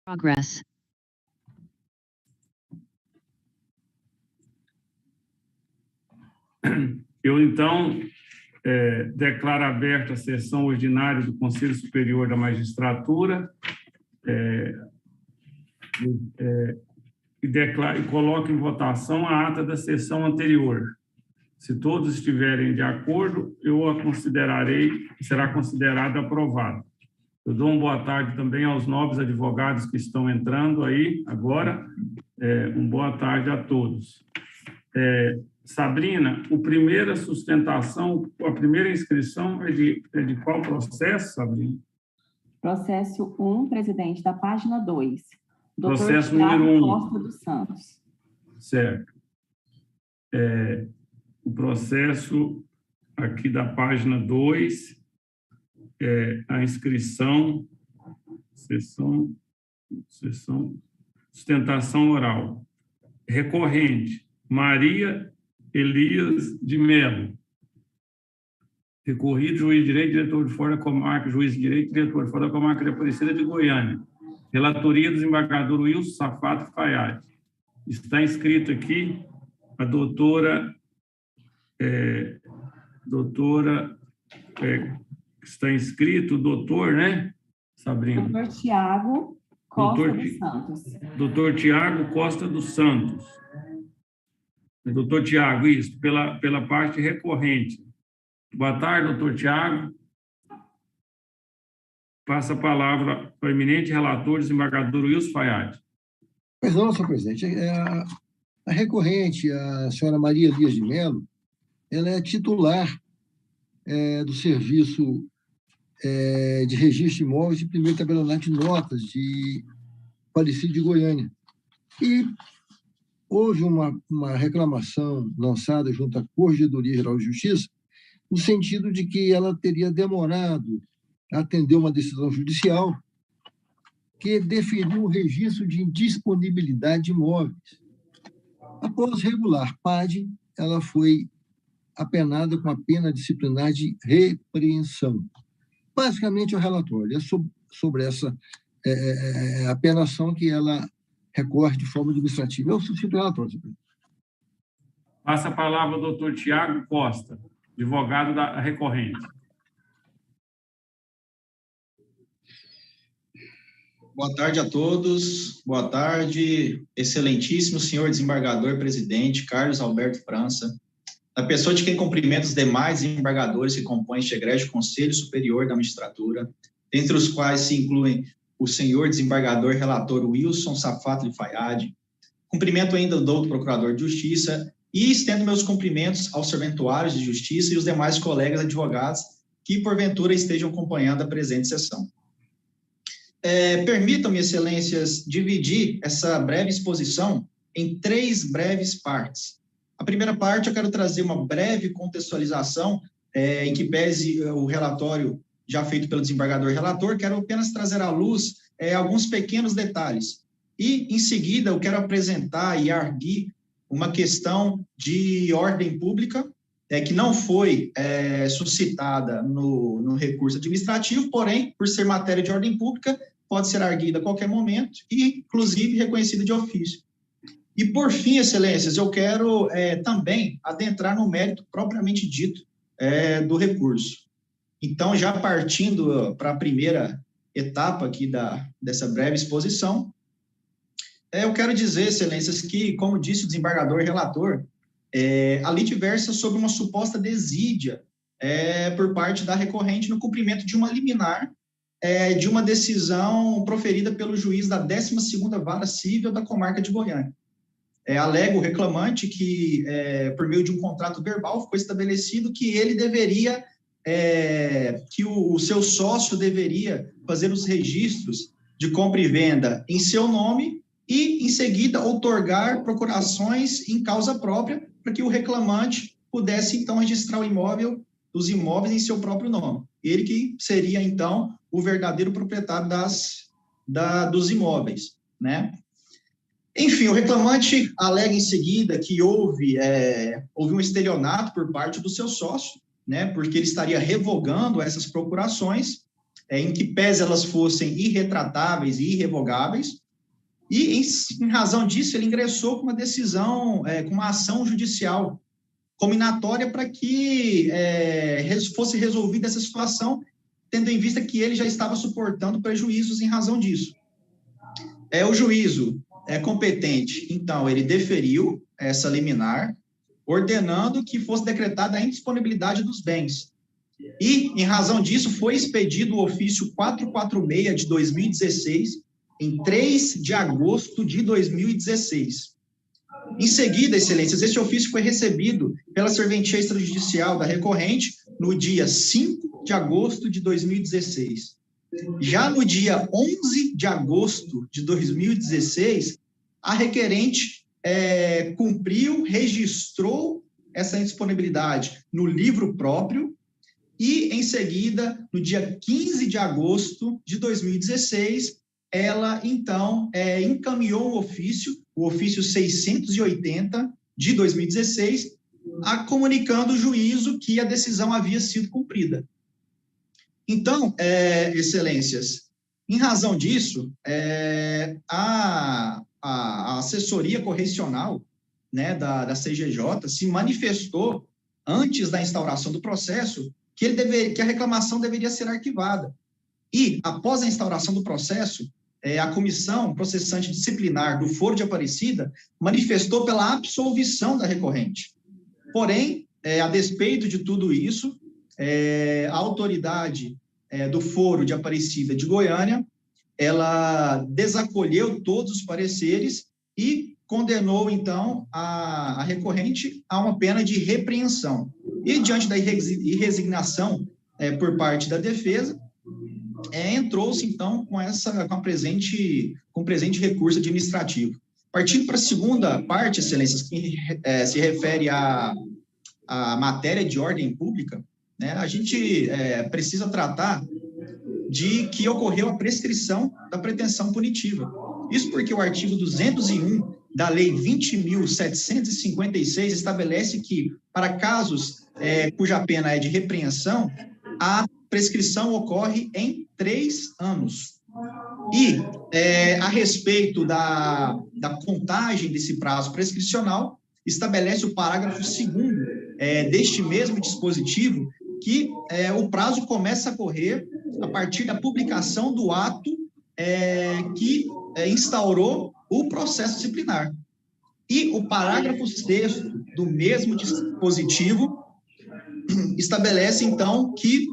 Progress. Eu, então, declaro aberta a sessão ordinária do Conselho Superior da Magistratura e coloco em votação a ata da sessão anterior. Se todos estiverem de acordo, eu a considerarei, será considerada aprovada. Eu dou uma boa tarde também aos nobres advogados que estão entrando aí agora. Uma boa tarde a todos. Sabrina, a primeira sustentação, a primeira inscrição é de qual processo, Sabrina? Processo 1, presidente, da página 2. Processo número 1. Costa dos Santos. Certo. O processo aqui da página 2, a inscrição, sustentação oral. Recorrente, Maria Elias de Mello. Recorrido, juiz de direito, diretor de fora da comarca, juiz de direito, diretor de fora da comarca de Aparecida de Goiânia. Relatoria do desembargador Wilson Safato Fayad. Está inscrito aqui a doutora, está inscrito o doutor, né, Sabrina? Doutor Tiago Costa dos Santos. Doutor Tiago Costa dos Santos. Doutor Tiago, isso, pela parte recorrente. Boa tarde, doutor Tiago. Passa a palavra ao eminente relator, desembargador Wilson Fayad. Pois não, senhor presidente. A recorrente, a senhora Maria Elias de Mello, ela é titular do Serviço de Registro de Imóveis de primeiro tabelionato de notas de Aparecida de Goiânia. E houve uma reclamação lançada junto à Corregedoria Geral de Justiça, no sentido de que ela teria demorado a atender uma decisão judicial que deferiu o registro de indisponibilidade de imóveis. Após regular PAD, ela foi apenada com a pena disciplinar de repreensão. Basicamente, o relatório é sobre essa apenação que ela recorre de forma administrativa. Eu suscito o relatório, senhor presidente. Passa a palavra ao doutor Tiago Costa, advogado da recorrente. Boa tarde a todos. Boa tarde, excelentíssimo senhor desembargador presidente Carlos Alberto França, na pessoa de quem cumprimento os demais desembargadores que compõem este egrégio Conselho Superior da Magistratura, entre os quais se incluem o senhor desembargador relator Wilson Safato Fayad. Cumprimento ainda o doutor procurador de Justiça e estendo meus cumprimentos aos serventuários de Justiça e os demais colegas advogados que, porventura, estejam acompanhando a presente sessão. Permitam-me, excelências, dividir essa breve exposição em 3 breves partes. A primeira parte, eu quero trazer uma breve contextualização, em que pese o relatório já feito pelo desembargador relator, quero apenas trazer à luz alguns pequenos detalhes. E, em seguida, eu quero apresentar e arguir uma questão de ordem pública, que não foi suscitada no recurso administrativo, porém, por ser matéria de ordem pública, pode ser arguida a qualquer momento e, inclusive, reconhecida de ofício. E, por fim, excelências, eu quero também adentrar no mérito propriamente dito do recurso. Então, já partindo para a primeira etapa aqui dessa breve exposição, eu quero dizer, excelências, que, como disse o desembargador relator, a lei versa sobre uma suposta desídia por parte da recorrente no cumprimento de uma liminar de uma decisão proferida pelo juiz da 12ª Vara Civil da comarca de Goiânia. Alega o reclamante que, por meio de um contrato verbal, ficou estabelecido que ele deveria, que o seu sócio deveria fazer os registros de compra e venda em seu nome e, em seguida, outorgar procurações em causa própria para que o reclamante pudesse, então, registrar os imóveis em seu próprio nome. Ele que seria, então, o verdadeiro proprietário dos imóveis, né? Enfim, o reclamante alega em seguida que houve um estelionato por parte do seu sócio, né? Porque ele estaria revogando essas procurações em que pese elas fossem irretratáveis e irrevogáveis, e, em razão disso, ele ingressou com uma decisão, com uma ação judicial cominatória para que fosse resolvida essa situação, tendo em vista que ele já estava suportando prejuízos em razão disso. O juízo competente, então, ele deferiu essa liminar, ordenando que fosse decretada a indisponibilidade dos bens. E, em razão disso, foi expedido o ofício 446 de 2016, em 3 de agosto de 2016. Em seguida, excelências, esse ofício foi recebido pela serventia extrajudicial da recorrente no dia 5 de agosto de 2016. Já no dia 11 de agosto de 2016, a requerente cumpriu, registrou essa indisponibilidade no livro próprio e, em seguida, no dia 15 de agosto de 2016, ela, então, encaminhou o ofício 680 de 2016, comunicando o juízo que a decisão havia sido cumprida. Então, excelências, em razão disso, a assessoria correcional, né, da CGJ se manifestou, antes da instauração do processo, que a reclamação deveria ser arquivada. E, após a instauração do processo, a comissão processante disciplinar do Foro de Aparecida manifestou pela absolvição da recorrente. Porém, a despeito de tudo isso, a autoridade do Foro de Aparecida de Goiânia, ela desacolheu todos os pareceres e condenou, então, a recorrente a uma pena de repreensão. E, diante da irresignação por parte da defesa, entrou-se, então, com o presente recurso administrativo. Partindo para a segunda parte, excelências, que se refere à matéria de ordem pública, né, a gente precisa tratar de que ocorreu a prescrição da pretensão punitiva. Isso porque o artigo 201 da Lei 20.756 estabelece que, para casos cuja pena é de repreensão, a prescrição ocorre em 3 anos. E, a respeito da contagem desse prazo prescricional, estabelece o parágrafo 2º deste mesmo dispositivo, que o prazo começa a correr a partir da publicação do ato que instaurou o processo disciplinar. E o parágrafo 6º do mesmo dispositivo estabelece, então, que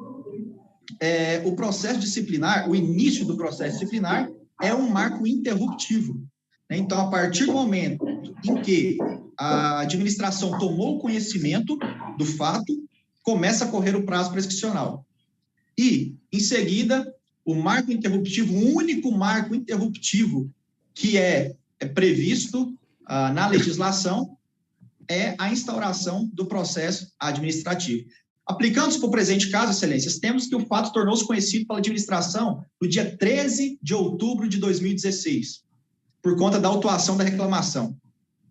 o processo disciplinar, o início do processo disciplinar, é um marco interruptivo. Então, a partir do momento em que a administração tomou conhecimento do fato, começa a correr o prazo prescricional. E, em seguida, o marco interruptivo, o único marco interruptivo que é previsto na legislação, é a instauração do processo administrativo. Aplicando-se para o presente caso, excelências, temos que o fato tornou-se conhecido pela administração no dia 13 de outubro de 2016, por conta da autuação da reclamação.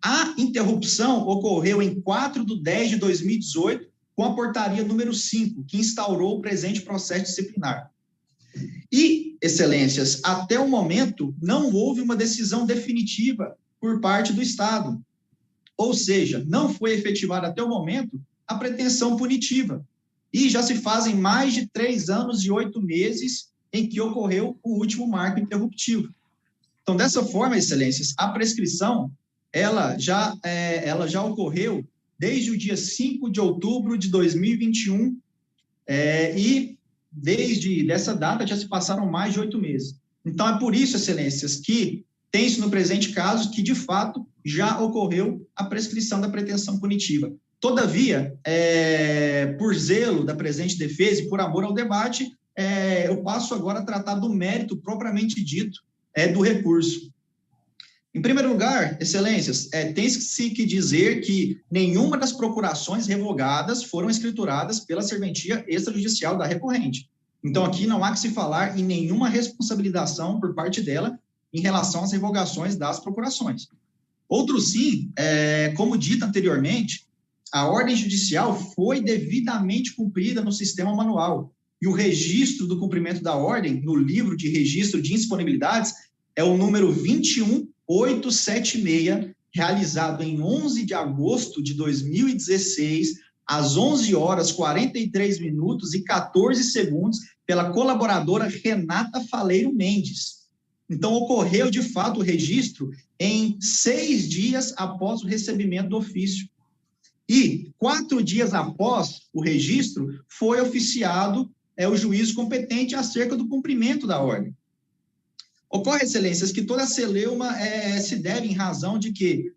A interrupção ocorreu em 4/10 de 2018, com a portaria número 5, que instaurou o presente processo disciplinar. E, excelências, até o momento, não houve uma decisão definitiva por parte do Estado. Ou seja, não foi efetivada até o momento a pretensão punitiva. E já se fazem mais de 3 anos e 8 meses em que ocorreu o último marco interruptivo. Então, dessa forma, excelências, a prescrição, ela já ocorreu desde o dia 5 de outubro de 2021, e desde essa data já se passaram mais de 8 meses. Então, é por isso, excelências, que tem-se no presente caso que, de fato, já ocorreu a prescrição da pretensão punitiva. Todavia, por zelo da presente defesa e por amor ao debate, eu passo agora a tratar do mérito propriamente dito do recurso. Em primeiro lugar, excelências, tem-se que dizer que nenhuma das procurações revogadas foram escrituradas pela serventia extrajudicial da recorrente. Então, aqui não há que se falar em nenhuma responsabilização por parte dela em relação às revogações das procurações. Outro sim, como dito anteriormente, a ordem judicial foi devidamente cumprida no sistema manual, e o registro do cumprimento da ordem, no livro de registro de indisponibilidades, é o número 21876, realizado em 11 de agosto de 2016, às 11 horas, 43 minutos e 14 segundos, pela colaboradora Renata Faleiro Mendes. Então, ocorreu, de fato, o registro em 6 dias após o recebimento do ofício. E 4 dias após o registro, foi oficiado o juízo competente acerca do cumprimento da ordem. Ocorre, excelências, que toda a celeuma se deve em razão de que,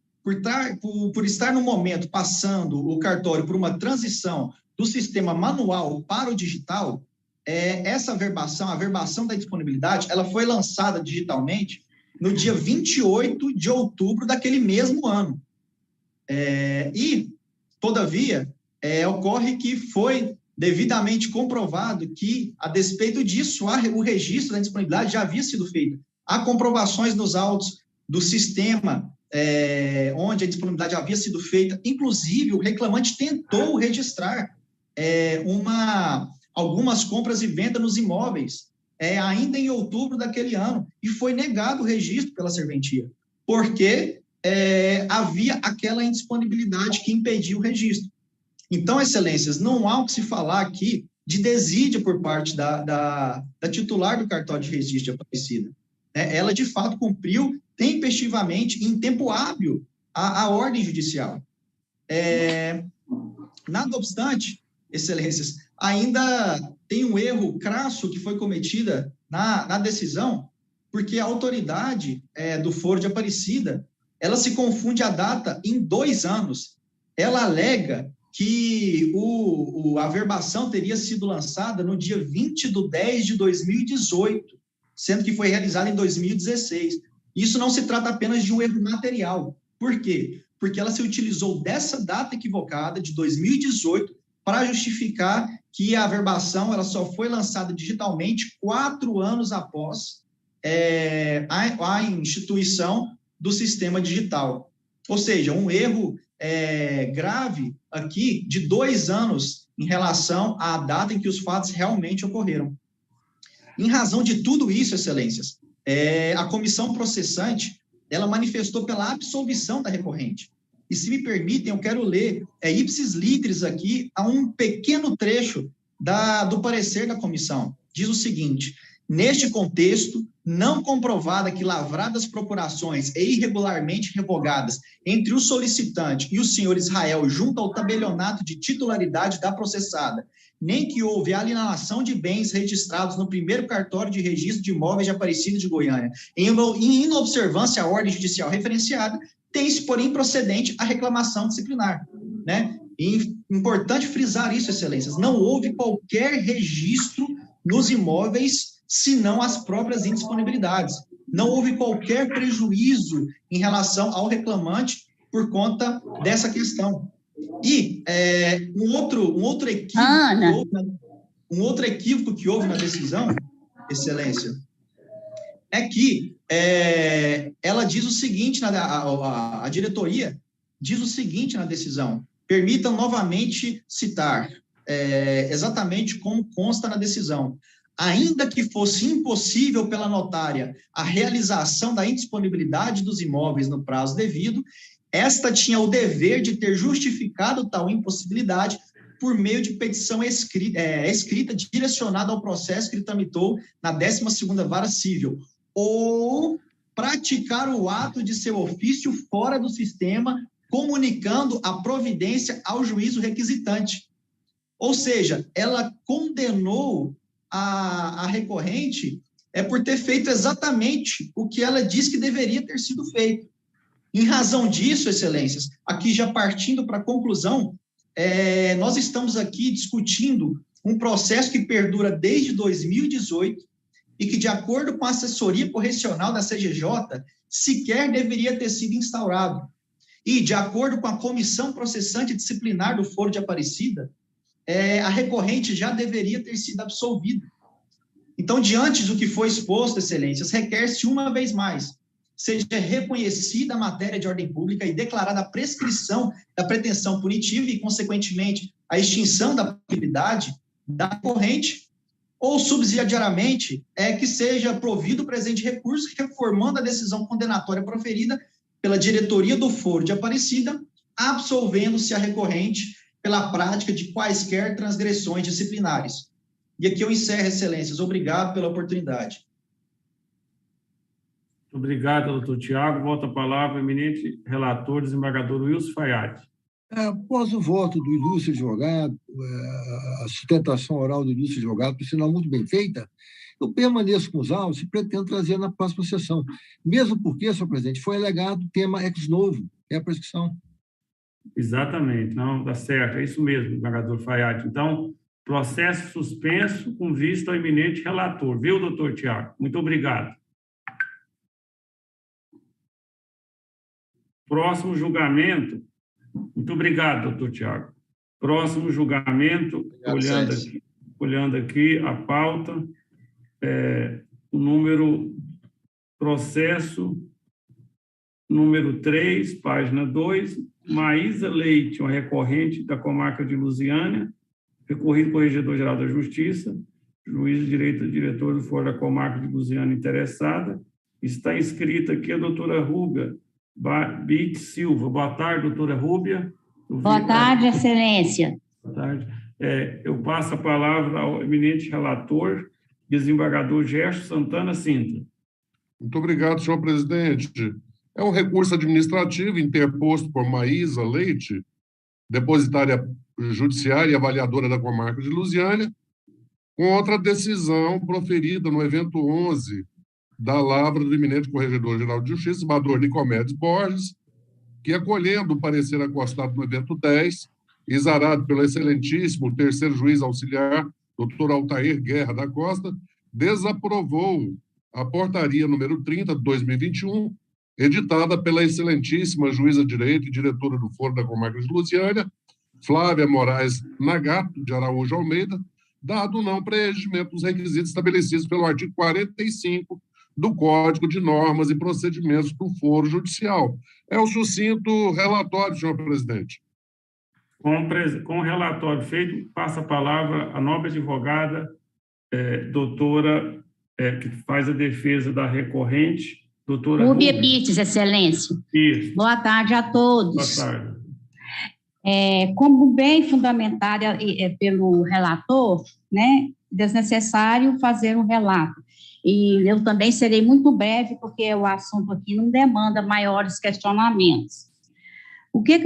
por estar no momento passando o cartório por uma transição do sistema manual para o digital, essa averbação, a averbação da disponibilidade, ela foi lançada digitalmente no dia 28 de outubro daquele mesmo ano. E, todavia, ocorre que foi devidamente comprovado que, a despeito disso, o registro da disponibilidade já havia sido feito. Há comprovações nos autos do sistema onde a disponibilidade havia sido feita. Inclusive, o reclamante tentou registrar algumas compras e vendas nos imóveis, ainda em outubro daquele ano, e foi negado o registro pela serventia, porque havia aquela indisponibilidade que impediu o registro. Então, excelências, não há o que se falar aqui de desídia por parte da titular do cartório de registro de Aparecida. Ela, de fato, cumpriu tempestivamente, em tempo hábil, a ordem judicial. Nada obstante, excelências, ainda tem um erro crasso que foi cometido na decisão, porque a autoridade do Foro de Aparecida, ela se confunde a data em 2 anos. Ela alega que a averbação teria sido lançada no dia 20/10/2018, sendo que foi realizada em 2016. Isso não se trata apenas de um erro material. Por quê? Porque ela se utilizou dessa data equivocada, de 2018, para justificar que a averbação ela só foi lançada digitalmente 4 anos após a instituição do sistema digital. Ou seja, um erro grave aqui de 2 anos em relação à data em que os fatos realmente ocorreram. Em razão de tudo isso, excelências, a comissão processante, ela manifestou pela absolvição da recorrente. E, se me permitem, eu quero ler ipsis literis aqui a um pequeno trecho do parecer da comissão. Diz o seguinte: neste contexto, não comprovada que lavradas procurações e irregularmente revogadas entre o solicitante e o senhor Israel junto ao tabelionato de titularidade da processada, nem que houve alienação de bens registrados no primeiro cartório de registro de imóveis de Aparecida de Goiânia, em inobservância à ordem judicial referenciada, tem-se, porém, procedente a reclamação disciplinar, né? E importante frisar isso, excelências, não houve qualquer registro nos imóveis, senão as próprias indisponibilidades. Não houve qualquer prejuízo em relação ao reclamante por conta dessa questão. E um outro equívoco que houve na decisão, excelência, é que ela diz o seguinte, a diretoria diz o seguinte na decisão: permitam novamente citar exatamente como consta na decisão. Ainda que fosse impossível pela notária a realização da indisponibilidade dos imóveis no prazo devido, esta tinha o dever de ter justificado tal impossibilidade por meio de petição escrita direcionada ao processo que ele tramitou na 12ª Vara Civil, ou praticar o ato de seu ofício fora do sistema, comunicando a providência ao juízo requisitante. Ou seja, ela condenou a recorrente por ter feito exatamente o que ela disse que deveria ter sido feito. Em razão disso, excelências, aqui já partindo para a conclusão, nós estamos aqui discutindo um processo que perdura desde 2018 e que, de acordo com a assessoria correcional da CGJ, sequer deveria ter sido instaurado. E, de acordo com a comissão processante disciplinar do Foro de Aparecida, a recorrente já deveria ter sido absolvida. Então, diante do que foi exposto, excelências, requer-se uma vez mais seja reconhecida a matéria de ordem pública e declarada a prescrição da pretensão punitiva e, consequentemente, a extinção da punibilidade da recorrente, ou subsidiariamente que seja provido o presente recurso, reformando a decisão condenatória proferida pela diretoria do foro de Aparecida, absolvendo-se a recorrente pela prática de quaisquer transgressões disciplinares. E aqui eu encerro, excelências. Obrigado pela oportunidade. Obrigado, doutor Tiago. Volta a palavra, eminente relator, desembargador Wilson Fayad. Após o voto do ilustre advogado, a sustentação oral do ilustre advogado, por sinal muito bem feita, eu permaneço com os autos e pretendo trazer na próxima sessão. Mesmo porque, senhor presidente, foi alegado o tema ex novo, que é a prescrição. Exatamente, não, dá certo, é isso mesmo, desembargador Fayad. Então, processo suspenso com vista ao eminente relator, viu, doutor Tiago? Muito obrigado. Próximo julgamento. Muito obrigado, doutor Tiago. Próximo julgamento, olhando aqui a pauta, o número, processo número 3, página 2, Maísa Leite, uma recorrente da comarca de Lusiânia, recorrido Corregedor-Geral da Justiça, juiz de direito, diretor do Foro da comarca de Lusiânia interessada. Está inscrita aqui a doutora Rúbia Bit Silva. Boa tarde, doutora Rúbia. Boa tarde, excelência. Boa tarde. Eu passo a palavra ao eminente relator, desembargador Gerson Santana Sintra. Muito obrigado, senhor presidente. É um recurso administrativo interposto por Maísa Leite, depositária judiciária e avaliadora da comarca de Lusiânia, contra a decisão proferida no evento 11 da lavra do eminente Corregedor-Geral de Justiça, Bador Nicomedes Borges, que, acolhendo o parecer acostado no evento 10, exarado pelo excelentíssimo terceiro juiz auxiliar, doutor Altair Guerra da Costa, desaprovou a portaria número 30 de 2021, editada pela excelentíssima juíza de direito e diretora do Foro da comarca de Lusiânia, Flávia Moraes Nagato de Araújo Almeida, dado o não preenchimento dos requisitos estabelecidos pelo artigo 45 do Código de Normas e Procedimentos do Foro Judicial. É o sucinto relatório, senhor presidente. Com o relatório feito, passa a palavra à nobre advogada, doutora, que faz a defesa da recorrente, doutora Rúbia Bites, excelência. Isso. Boa tarde a todos. Boa tarde. Como bem fundamentada pelo relator, né, desnecessário fazer um relato. E eu também serei muito breve, porque o assunto aqui não demanda maiores questionamentos. O que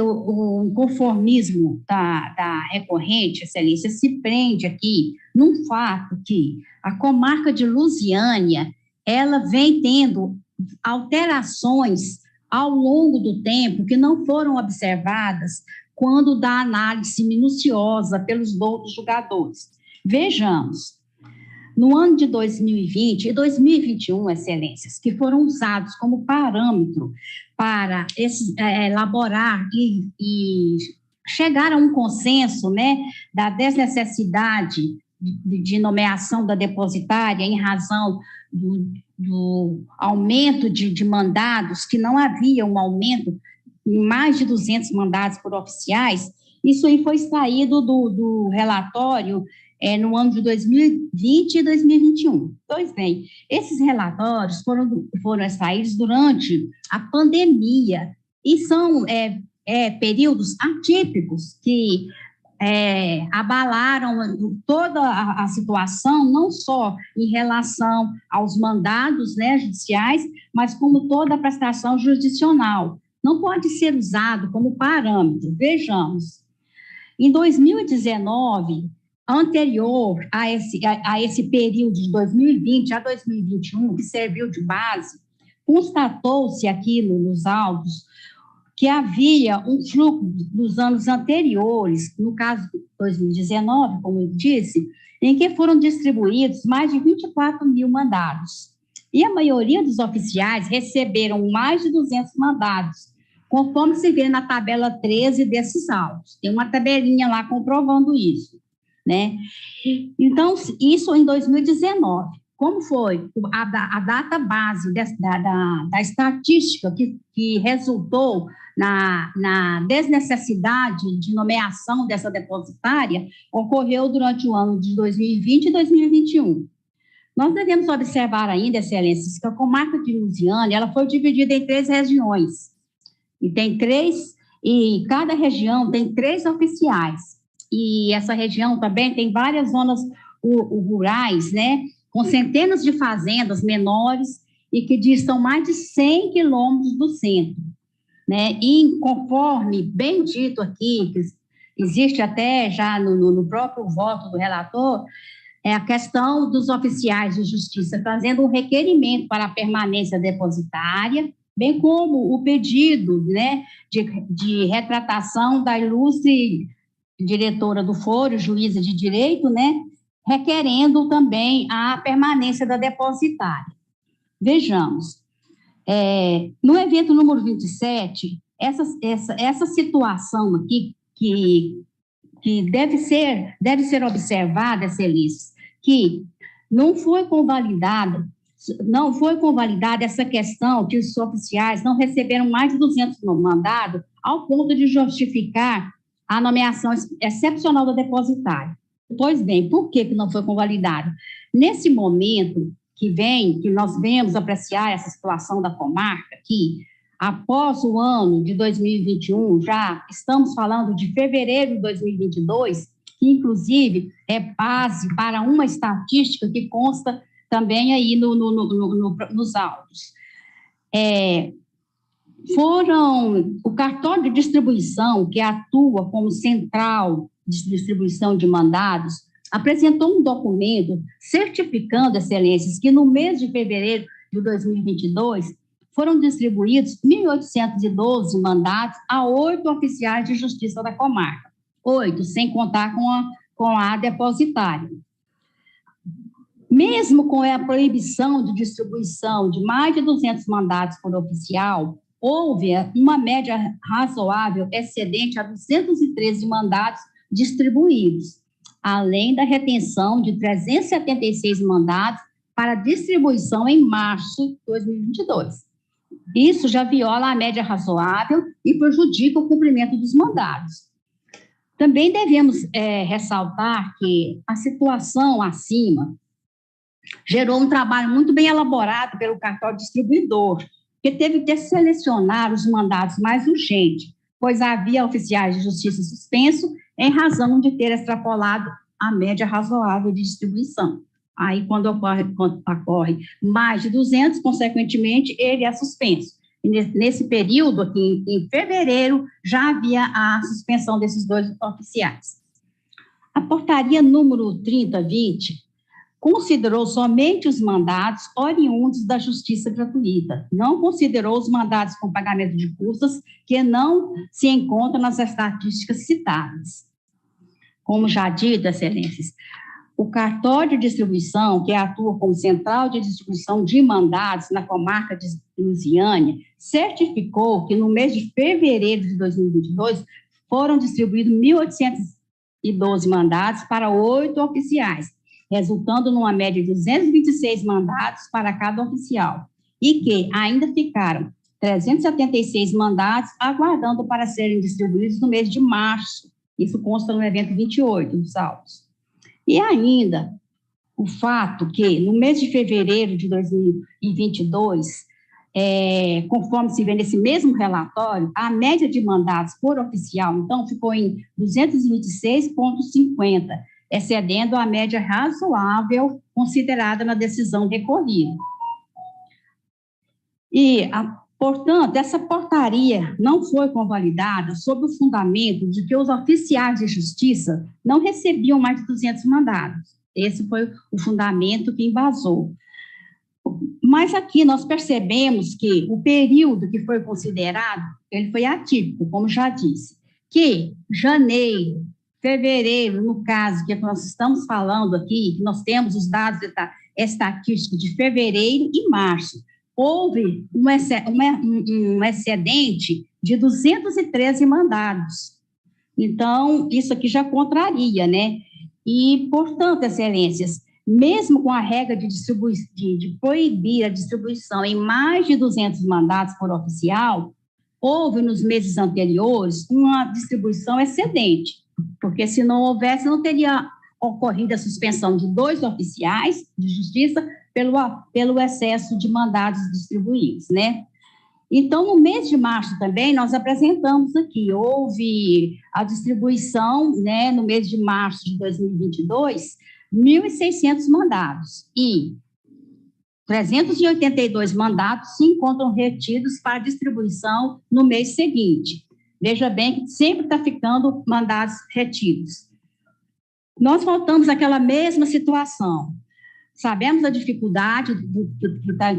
o conformismo da recorrente, excelência, se prende aqui num fato que a comarca de Lusiânia, ela vem tendo alterações ao longo do tempo que não foram observadas quando da análise minuciosa pelos outros julgadores. Vejamos, no ano de 2020 e 2021, excelências, que foram usados como parâmetro para elaborar e chegar a um consenso, né, da desnecessidade de nomeação da depositária em razão do aumento de mandados, que não havia um aumento em mais de 200 mandados por oficiais. Isso aí foi extraído do relatório no ano de 2020 e 2021. Pois bem, esses relatórios foram extraídos durante a pandemia e são períodos atípicos que abalaram toda a situação, não só em relação aos mandados, né, judiciais, mas como toda a prestação jurisdicional. Não pode ser usado como parâmetro. Vejamos, em 2019, anterior a esse período de 2020 a 2021, que serviu de base, constatou-se aqui nos autos que havia um fluxo dos anos anteriores, no caso de 2019, como eu disse, em que foram distribuídos mais de 24 mil mandados. E a maioria dos oficiais receberam mais de 200 mandados, conforme se vê na tabela 13 desses autos. Tem uma tabelinha lá comprovando isso, né? Então, isso em 2019. como foi a data base da estatística que resultou na desnecessidade de nomeação dessa depositária, ocorreu durante o ano de 2020 e 2021. Nós devemos observar ainda, excelências, que a comarca de Lusiânia, ela foi dividida em 3 regiões, e cada região tem 3 oficiais, e essa região também tem várias zonas rurais, né, com centenas de fazendas menores e que distam mais de 100 quilômetros do centro, né? E conforme bem dito aqui, que existe até já no próprio voto do relator, é a questão dos oficiais de justiça fazendo um requerimento para a permanência depositária, bem como o pedido, né, de retratação da ilustre diretora do foro, juíza de direito, né, requerendo também a permanência da depositária. Vejamos, no evento número 27, essa situação aqui que deve ser observada, excelências, que não foi convalidada essa questão que os oficiais não receberam mais de 200 mandados ao ponto de justificar a nomeação excepcional da depositária. Pois bem, por que não foi convalidado? Nesse momento que nós vemos apreciar essa situação da comarca, que após o ano de 2021, já estamos falando de fevereiro de 2022, que inclusive é base para uma estatística que consta também aí nos autos. O cartório de distribuição, que atua como central de distribuição de mandados, apresentou um documento certificando, excelências, que no mês de fevereiro de 2022 foram distribuídos 1.812 mandados a 8 oficiais de justiça da comarca, 8, sem contar com a depositária. Mesmo com a proibição de distribuição de mais de 200 mandados por oficial, houve uma média razoável excedente a 213 mandados distribuídos, além da retenção de 376 mandados para distribuição em março de 2022. Isso já viola a média razoável e prejudica o cumprimento dos mandados. Também devemos ressaltar que a situação acima gerou um trabalho muito bem elaborado pelo cartório distribuidor, que teve que selecionar os mandados mais urgentes, pois havia oficiais de justiça suspenso em razão de ter extrapolado a média razoável de distribuição. Aí, quando ocorre mais de 200, consequentemente, ele é suspenso. E nesse período, aqui, em fevereiro, já havia a suspensão desses 2 oficiais. A portaria número 3020 considerou somente os mandados oriundos da justiça gratuita, não considerou os mandados com pagamento de custas que não se encontram nas estatísticas citadas. Como já dito, excelências, o cartório de distribuição, que atua como central de distribuição de mandados na comarca de Lusiânia, certificou que no mês de fevereiro de 2022 foram distribuídos 1.812 mandados para 8 oficiais, resultando numa média de 226 mandados para cada oficial, e que ainda ficaram 376 mandados aguardando para serem distribuídos no mês de março. Isso consta no evento 28 dos autos. E ainda o fato que, no mês de fevereiro de 2022, conforme se vê nesse mesmo relatório, a média de mandados por oficial, então, ficou em 226,50, excedendo a média razoável considerada na decisão recorrida. Portanto, essa portaria não foi convalidada sob o fundamento de que os oficiais de justiça não recebiam mais de 200 mandados. Esse foi o fundamento que embasou. Mas aqui nós percebemos que o período que foi considerado, ele foi atípico, como já disse, que janeiro, fevereiro, no caso que nós estamos falando aqui, nós temos os dados estatísticos de fevereiro e março, houve um excedente de 213 mandados. Então, isso aqui já contraria, né? E, portanto, excelências, mesmo com a regra de proibir a distribuição em mais de 200 mandados por oficial, houve nos meses anteriores uma distribuição excedente, porque se não houvesse, não teria ocorrido a suspensão de 2 oficiais de justiça pelo excesso de mandados distribuídos, né? Então, no mês de março também, nós apresentamos aqui, houve a distribuição, né, no mês de março de 2022, 1.600 mandados, e 382 mandatos se encontram retidos para distribuição no mês seguinte. Veja bem que sempre está ficando mandados retidos. Nós voltamos àquela mesma situação. Sabemos da dificuldade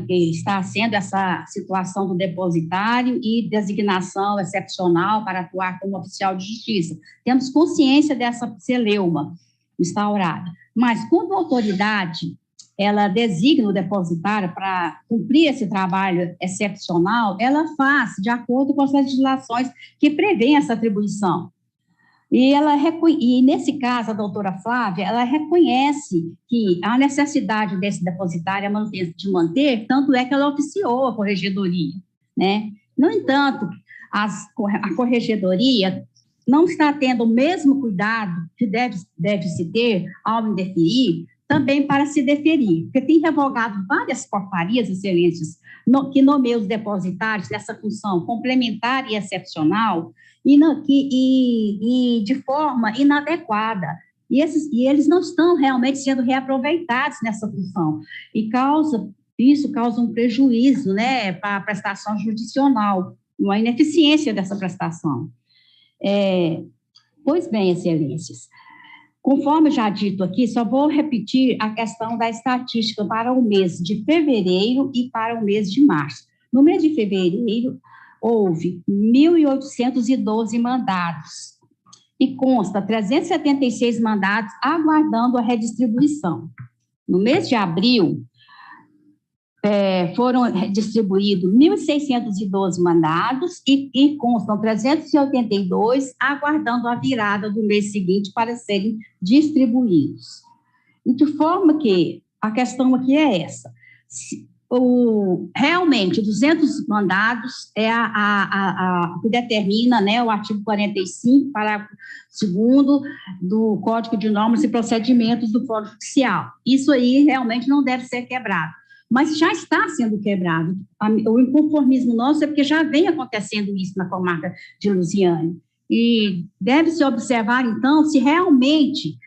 que está sendo essa situação do depositário e designação excepcional para atuar como oficial de justiça. Temos consciência dessa celeuma instaurada. Mas, quando a autoridade ela designa o depositário para cumprir esse trabalho excepcional, ela faz de acordo com as legislações que prevêem essa atribuição. E nesse caso, a doutora Flávia, ela reconhece que a necessidade desse depositário de manter, tanto é que ela oficiou a corregedoria, né? No entanto, a corregedoria não está tendo o mesmo cuidado que deve-se ter ao indeferir, também para se deferir, porque tem revogado várias portarias, excelências, que nomeiam os depositários nessa função complementar e excepcional, e de forma inadequada. E eles não estão realmente sendo reaproveitados nessa função. E isso causa um prejuízo, né, para a prestação judicional, uma ineficiência dessa prestação. Pois bem, excelências, conforme já dito aqui, só vou repetir a questão da estatística para o mês de fevereiro e para o mês de março. No mês de fevereiro, houve 1.812 mandados e consta 376 mandados aguardando a redistribuição. No mês de abril, foram distribuídos 1.612 mandados e constam 382 aguardando a virada do mês seguinte para serem distribuídos. E de forma que a questão aqui é essa: realmente 200 mandados é a que determina, né, o artigo 45, parágrafo 2º do Código de Normas e Procedimentos do Fórum Judicial. Isso aí realmente não deve ser quebrado, mas já está sendo quebrado. O inconformismo nosso é porque já vem acontecendo isso na comarca de Lusiânia. E deve-se observar, então, se realmente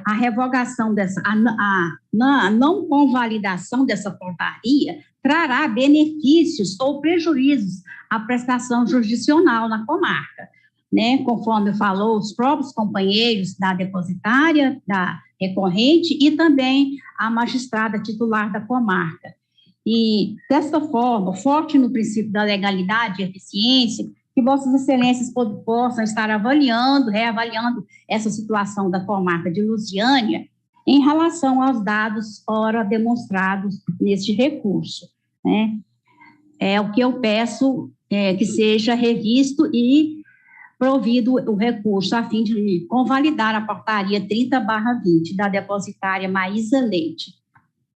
a revogação a não convalidação dessa portaria trará benefícios ou prejuízos à prestação jurisdicional na comarca, né? Conforme falou, os próprios companheiros da depositária, da recorrente e também a magistrada titular da comarca. E, desta forma, forte no princípio da legalidade e eficiência, que Vossas Excelências possam estar reavaliando essa situação da comarca de Lusiânia em relação aos dados ora demonstrados neste recurso, né? É o que eu peço que seja revisto e provido o recurso a fim de convalidar a portaria 30/20 da depositária Maísa Leite.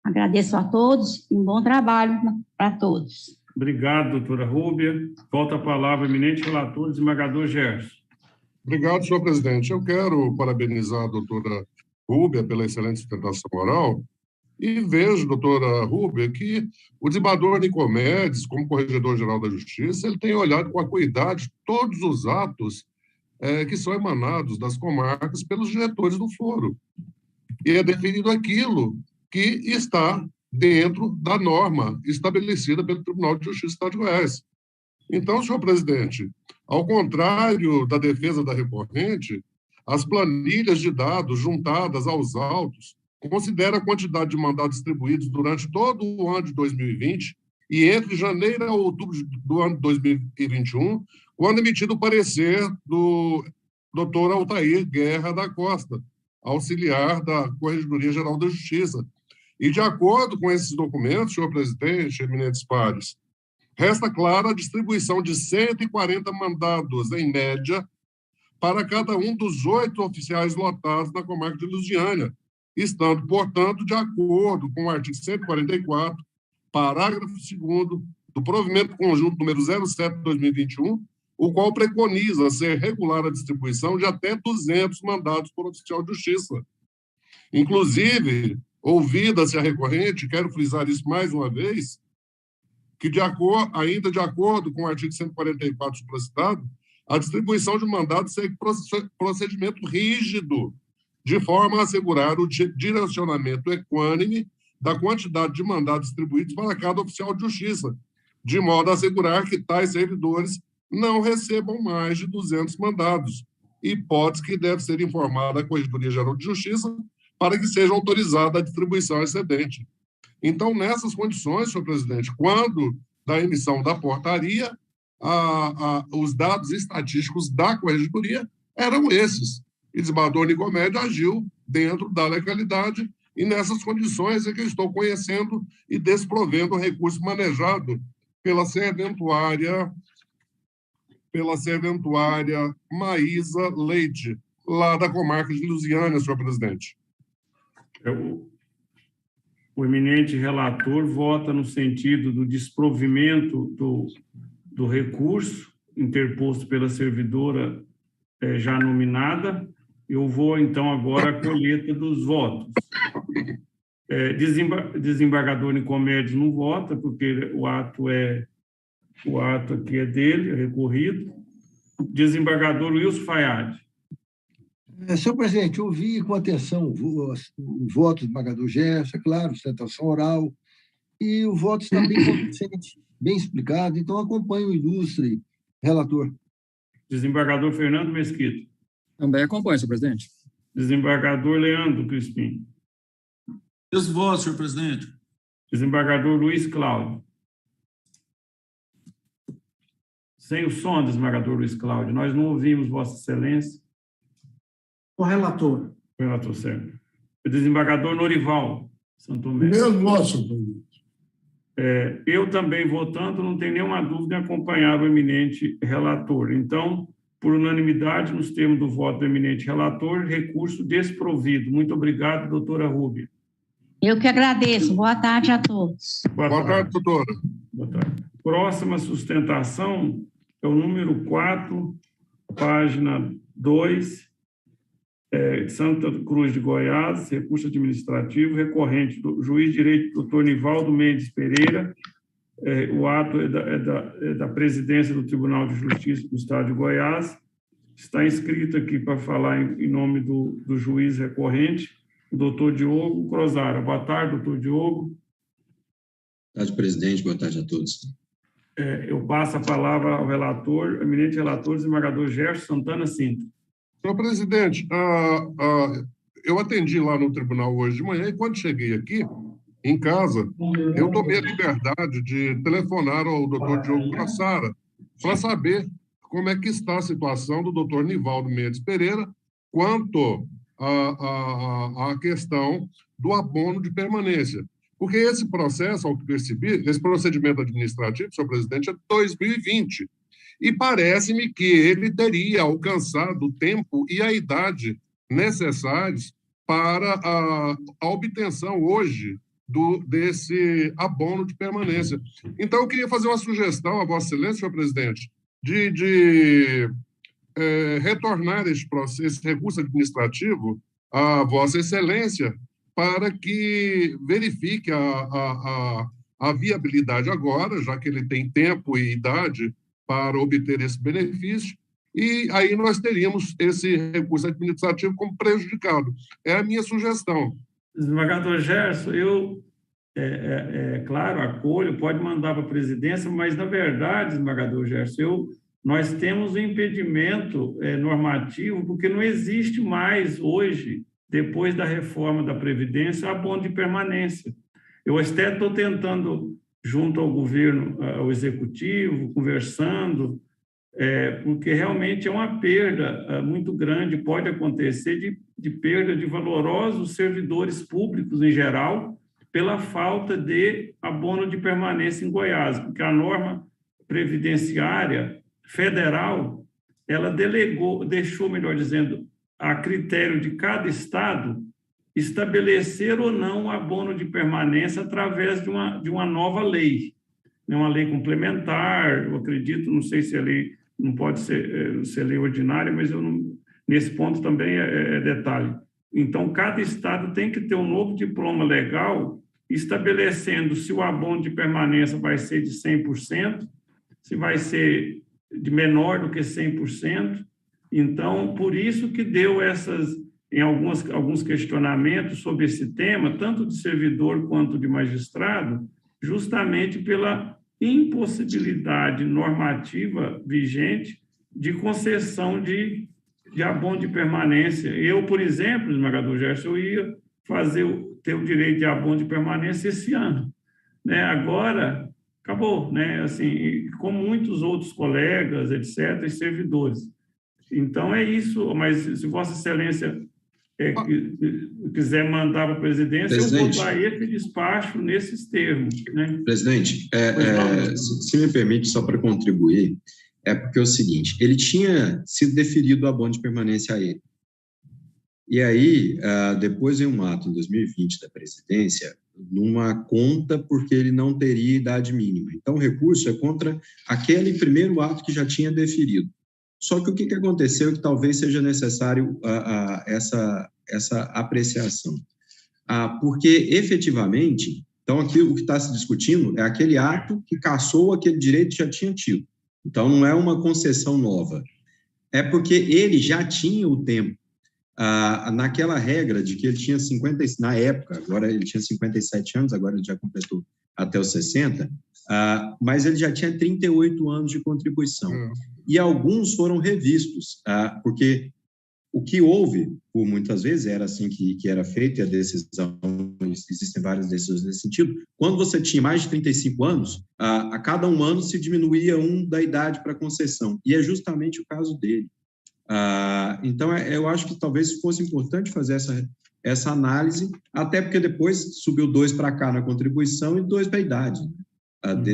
Agradeço a todos e um bom trabalho para todos. Obrigado, doutora Rúbia. Volta a palavra, eminente relator, desembargador Gerson. Obrigado, senhor presidente. Eu quero parabenizar a doutora Rúbia pela excelente sustentação oral e vejo, doutora Rúbia, que o desembargador Nicomedes, como corregedor-geral da Justiça, ele tem olhado com acuidade todos os atos que são emanados das comarcas pelos diretores do foro. E é definido aquilo que está dentro da norma estabelecida pelo Tribunal de Justiça do Estado de Goiás. Então, senhor presidente, ao contrário da defesa da recorrente, as planilhas de dados juntadas aos autos consideram a quantidade de mandados distribuídos durante todo o ano de 2020 e entre janeiro a outubro do ano de 2021, quando emitido o parecer do doutor Altair Guerra da Costa, auxiliar da Corregedoria Geral da Justiça. E, de acordo com esses documentos, senhor presidente, eminentes pares, resta clara a distribuição de 140 mandados, em média, para cada um dos 8 oficiais lotados na comarca de Lusiânia, estando, portanto, de acordo com o artigo 144, parágrafo 2º do provimento conjunto número 07/2021, o qual preconiza ser regular a distribuição de até 200 mandados por oficial de justiça. Inclusive, ouvida-se a recorrente, quero frisar isso mais uma vez, que ainda de acordo com o artigo 144 supracitado, a distribuição de mandatos segue procedimento rígido, de forma a assegurar o direcionamento equânime da quantidade de mandatos distribuídos para cada oficial de justiça, de modo a assegurar que tais servidores não recebam mais de 200 mandados, hipótese que deve ser informada à Corregedoria Geral de Justiça para que seja autorizada a distribuição excedente. Então, nessas condições, senhor presidente, quando da emissão da portaria, os dados estatísticos da Corregedoria eram esses. E desembargador Nicomédio agiu dentro da legalidade e nessas condições é que eu estou conhecendo e desprovendo o recurso manejado pela serventuária Maísa Leite, lá da comarca de Lusiânia, senhor presidente. O eminente relator vota no sentido do desprovimento do recurso interposto pela servidora já nominada. Eu vou, então, agora à colheita dos votos. Desembargador Nicomédio não vota, porque o ato aqui é dele, é recorrido. Desembargador Wilson Fayad. Senhor presidente, eu ouvi com atenção o voto do desembargador Gerson, é claro, sustentação oral, e o voto está bem convincente, bem explicado, então acompanho o ilustre relator. Desembargador Fernando Mesquita. Também acompanho, senhor presidente. Desembargador Leandro Crispim. Meus votos, senhor presidente. Desembargador Luiz Cláudio. Sem o som, desembargador Luiz Cláudio, nós não ouvimos Vossa Excelência. O relator. O relator, certo. O desembargador Norival Santomé. Meus votos, senhor presidente. Eu também votando, não tenho nenhuma dúvida em acompanhar o eminente relator. Então, por unanimidade, nos termos do voto do eminente relator, recurso desprovido. Muito obrigado, doutora Rúbia. Eu que agradeço. Boa tarde a todos. Boa tarde, doutora. Boa tarde. Próxima sustentação é o número 4, página 2, Santa Cruz de Goiás, recurso administrativo, recorrente do juiz de direito doutor Nivaldo Mendes Pereira. O ato é da presidência do Tribunal de Justiça do Estado de Goiás. Está inscrito aqui para falar em nome do juiz recorrente, o doutor Diogo Crozara. Boa tarde, doutor Diogo. Boa tarde, presidente. Boa tarde a todos. Eu passo a palavra ao relator, eminente relator, desembargador Gerson Santana Cinto. Senhor presidente, eu atendi lá no tribunal hoje de manhã e quando cheguei aqui, em casa, eu tomei a liberdade de telefonar ao doutor Diogo Crozara para saber como é que está a situação do doutor Nivaldo Mendes Pereira quanto à questão do abono de permanência. Porque esse processo, ao que percebi, esse procedimento administrativo, senhor presidente, é de 2020. E parece-me que ele teria alcançado o tempo e a idade necessários para a obtenção hoje desse abono de permanência. Então, eu queria fazer uma sugestão a Vossa Excelência, senhor presidente, de retornar esse recurso administrativo à Vossa Excelência para que verifique a viabilidade agora, já que ele tem tempo e idade para obter esse benefício, e aí nós teríamos esse recurso administrativo como prejudicado. É a minha sugestão. Desembargador Gerson, eu, claro, acolho, pode mandar para a presidência, mas, na verdade, desembargador Gerson, nós temos um impedimento normativo, porque não existe mais hoje, depois da reforma da Previdência, abono de permanência. Eu até estou tentando, junto ao governo, ao executivo, conversando, porque realmente é uma perda muito grande, pode acontecer de perda de valorosos servidores públicos em geral, pela falta de abono de permanência em Goiás, porque a norma previdenciária federal, ela deixou, melhor dizendo, a critério de cada estado, estabelecer ou não o abono de permanência através de uma nova lei, né? Uma lei complementar, eu acredito, não sei se a lei não pode ser lei ordinária, mas nesse ponto também é detalhe. Então, cada estado tem que ter um novo diploma legal estabelecendo se o abono de permanência vai ser de 100%, se vai ser de menor do que 100%. Então, por isso que deu em alguns questionamentos sobre esse tema, tanto de servidor quanto de magistrado, justamente pela impossibilidade normativa vigente de concessão de abono de permanência. Eu, por exemplo, desembargador Gerson, eu ia ter o direito de abono de permanência esse ano, né? Agora, acabou, né? Assim, como muitos outros colegas, etc., e servidores. Então, é isso, mas se Vossa Excelência quiser mandar para a presidência, eu vou dar esse despacho nesses termos, né? Presidente, se me permite, só para contribuir, é porque é o seguinte, ele tinha sido deferido o abono de permanência a ele. E aí, depois em um ato em 2020 da presidência, numa conta porque ele não teria idade mínima. Então, o recurso é contra aquele primeiro ato que já tinha deferido. Só que o que aconteceu que talvez seja necessário essa apreciação? Porque, efetivamente, então, aqui o que está se discutindo é aquele ato que cassou aquele direito que já tinha tido. Então, não é uma concessão nova. É porque ele já tinha o tempo. Naquela regra de que ele tinha 50, na época, agora ele tinha 57 anos, agora ele já completou até os 60, mas ele já tinha 38 anos de contribuição. E alguns foram revistos, porque o que houve, por muitas vezes, era assim que era feita, e a decisão, existem várias decisões nesse sentido, quando você tinha mais de 35 anos, a cada um ano se diminuía da idade para concessão, e é justamente o caso dele. Então, eu acho que talvez fosse importante fazer essa análise, até porque depois subiu 2 para cá na contribuição e 2 para a idade,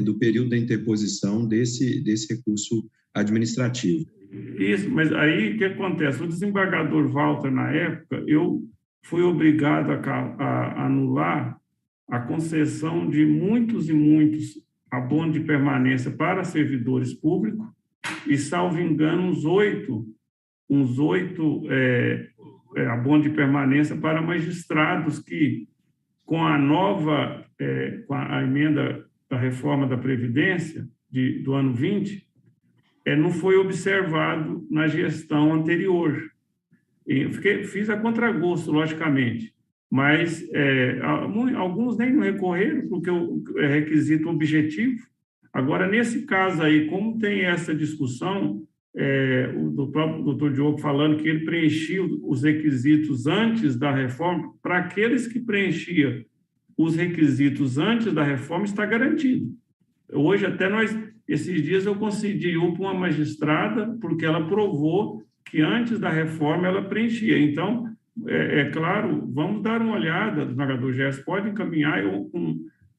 do período da interposição desse recurso administrativo. Isso, mas aí o que acontece? O desembargador Walter, na época, eu fui obrigado a anular a concessão de muitos e muitos abonos de permanência para servidores públicos e, salvo engano, uns 8 abonos de permanência para magistrados que, com a emenda da reforma da Previdência do ano 20, não foi observado na gestão anterior. Fiz a contragosto, logicamente, mas alguns nem recorreram, porque é requisito objetivo. Agora, nesse caso aí, como tem essa discussão, o próprio doutor Diogo falando que ele preenchia os requisitos antes da reforma, para aqueles que preenchiam os requisitos antes da reforma, está garantido. Hoje, até esses dias eu concedi para uma magistrada, porque ela provou que antes da reforma ela preenchia. Então, claro, vamos dar uma olhada, desembargador Gerson, pode encaminhar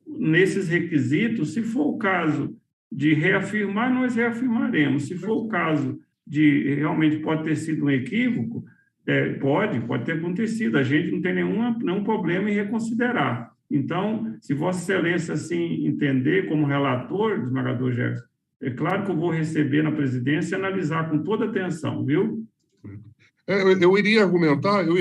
nesses requisitos, se for o caso de reafirmar, nós reafirmaremos. Se for o caso de realmente pode ter sido um equívoco, pode ter acontecido, a gente não tem nenhum problema em reconsiderar. Então, se Vossa Excelência assim entender como relator, desembargador Gerson, é claro que eu vou receber na presidência e analisar com toda atenção, viu? Eu iria argumentar, eu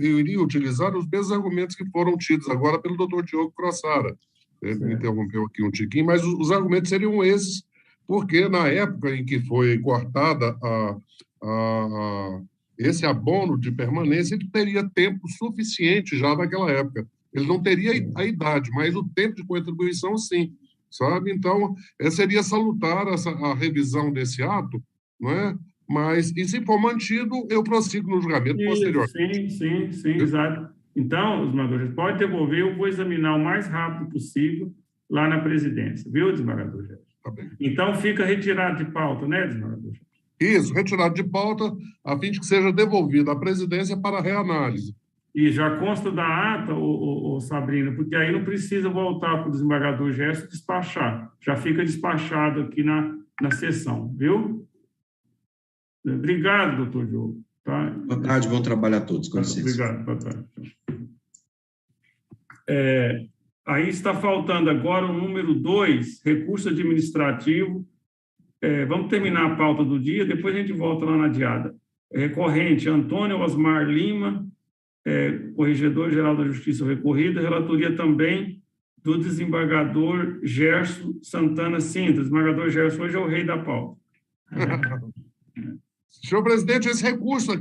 iria utilizar os mesmos argumentos que foram tidos agora pelo doutor Diogo Crossara. Ele me interrompeu aqui um tiquinho, mas os argumentos seriam esses, porque na época em que foi cortada esse abono de permanência, ele teria tempo suficiente já naquela época. Ele não teria a idade, mas o tempo de contribuição, sim, sabe? Então, seria salutar a revisão desse ato, não é? Mas, e se for mantido, eu prossigo no julgamento posterior. Sim, exato. Então, desembargador, pode devolver, eu vou examinar o mais rápido possível lá na presidência, viu, desembargador? Tá bem. Então, fica retirado de pauta, né, desembargador? Isso, retirado de pauta, a fim de que seja devolvido à presidência para reanálise. E já consta da ata, Sabrina, porque aí não precisa voltar para o desembargador Gerson despachar. Já fica despachado aqui na sessão, viu? Obrigado, doutor Diogo. Tá? Boa tarde, bom trabalho a todos. Com licença. Obrigado, boa tarde. Aí está faltando agora o número 2, recurso administrativo. Vamos terminar a pauta do dia, depois a gente volta lá na diada. Recorrente, Antônio Osmar Lima, Corregedor-Geral da Justiça Recorrida, relatoria também do desembargador Gerson Santana Sintra. Desembargador Gerson hoje é o rei da pauta. Senhor presidente, esse recurso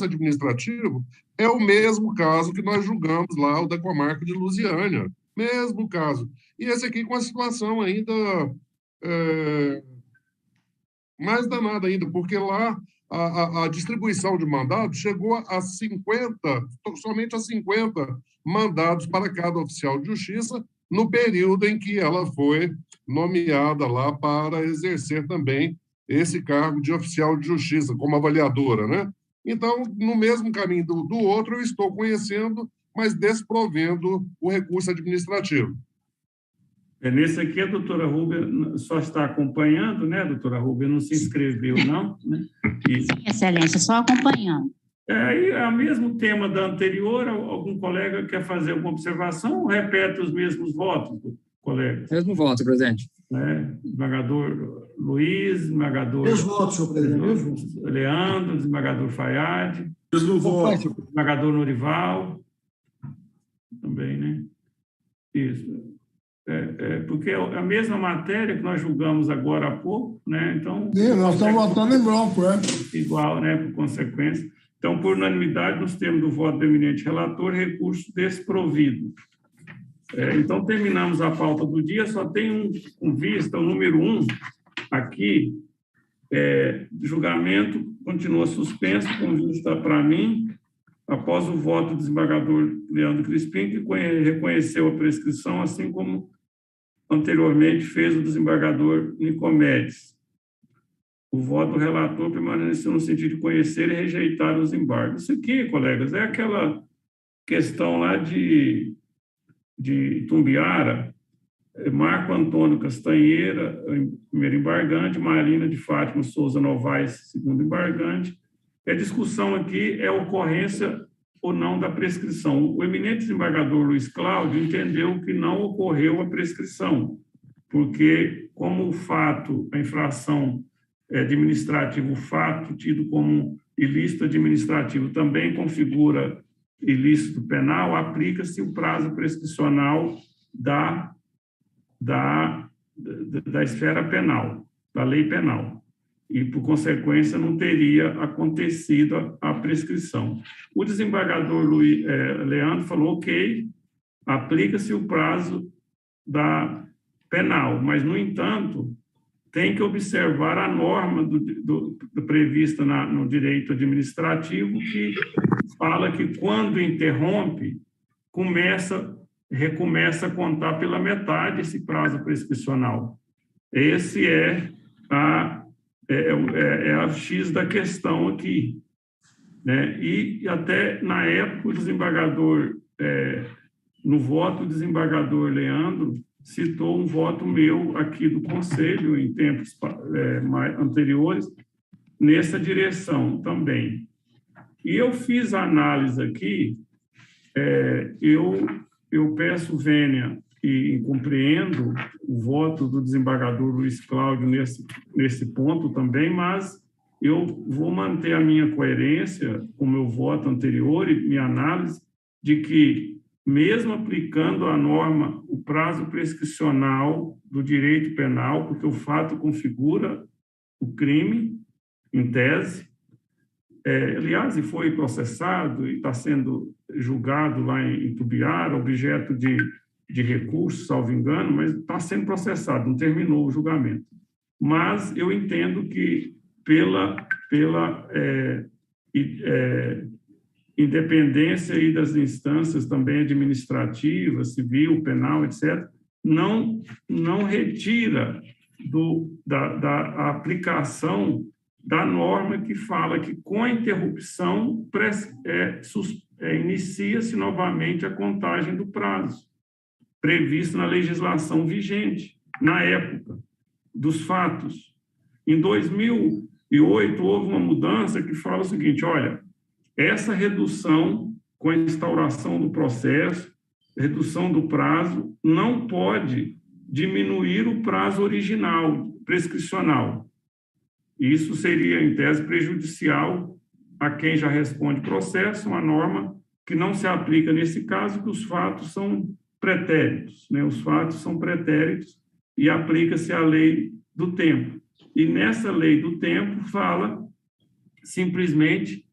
administrativo é o mesmo caso que nós julgamos lá, o da comarca de Lusiânia. Mesmo caso. E esse aqui com a situação ainda mais danada ainda, porque lá a distribuição de mandados chegou a 50, somente a 50 mandados para cada oficial de justiça, no período em que ela foi nomeada lá para exercer também esse cargo de oficial de justiça, como avaliadora, né? Então, no mesmo caminho do outro, eu estou conhecendo, mas desprovendo o recurso administrativo. Nesse aqui, a doutora Rúbia só está acompanhando, né, doutora Rúbia? Não se inscreveu, não? Né? Sim, excelência, só acompanhando. Aí, é o mesmo tema da anterior, algum colega quer fazer alguma observação ou repete os mesmos votos, colega? Mesmo voto, presidente. Desembargador Luiz, desembargador... Mesmo voto, senhor presidente. Leandro, desembargador Fayad. Mesmo voto. Desembargador Norival. Também, né? Isso. Porque é a mesma matéria que nós julgamos agora há pouco, né? Então... Sim, nós estamos votando em branco, Igual, né? Por consequência. Então, por unanimidade, nos termos do voto do eminente relator, recurso desprovido. Então, terminamos a pauta do dia, só tem um vista, o número 1, aqui, julgamento continua suspenso, com vista para mim, após o voto do desembargador Leandro Crispim, que reconheceu a prescrição, assim como anteriormente fez o desembargador Nicomedes. O voto do relator permaneceu no sentido de conhecer e rejeitar os embargos. Isso aqui, colegas, é aquela questão lá de Itumbiara, Marco Antônio Castanheira, primeiro embargante, Marina de Fátima Souza Novaes, segundo embargante. A discussão aqui é a ocorrência ou não da prescrição. O eminente desembargador Luiz Cláudio entendeu que não ocorreu a prescrição, porque como o fato, a infração administrativa, o fato tido como ilícito administrativo também configura ilícito penal, aplica-se o prazo prescricional da esfera penal, da lei penal. E, por consequência, não teria acontecido a prescrição. O desembargador Leandro falou, ok, aplica-se o prazo da penal, mas, no entanto, tem que observar a norma prevista no direito administrativo, que fala que, quando interrompe, recomeça a contar pela metade esse prazo prescricional. Esse é a X da questão aqui. Né? E até, na época, o desembargador, no voto, o desembargador Leandro citou um voto meu aqui do Conselho, em tempos anteriores, nessa direção também. E eu fiz a análise aqui, eu peço vênia e compreendo o voto do desembargador Luiz Cláudio nesse ponto também, mas eu vou manter a minha coerência com o meu voto anterior e minha análise de que, mesmo aplicando a norma, o prazo prescricional do direito penal, porque o fato configura o crime, em tese, aliás, e foi processado e está sendo julgado lá em Itumbiara, objeto de recurso, salvo engano, mas está sendo processado, não terminou o julgamento. Mas eu entendo que, pela independência aí das instâncias também administrativas, civil, penal, etc., não retira da aplicação da norma que fala que, com a interrupção, inicia-se novamente a contagem do prazo, previsto na legislação vigente, na época dos fatos. Em 2008, houve uma mudança que fala o seguinte, olha, essa redução, com a instauração do processo, redução do prazo não pode diminuir o prazo original, prescricional. Isso seria, em tese, prejudicial a quem já responde processo, uma norma que não se aplica nesse caso, que os fatos são pretéritos, né? Os fatos são pretéritos e aplica-se a lei do tempo. E nessa lei do tempo fala simplesmente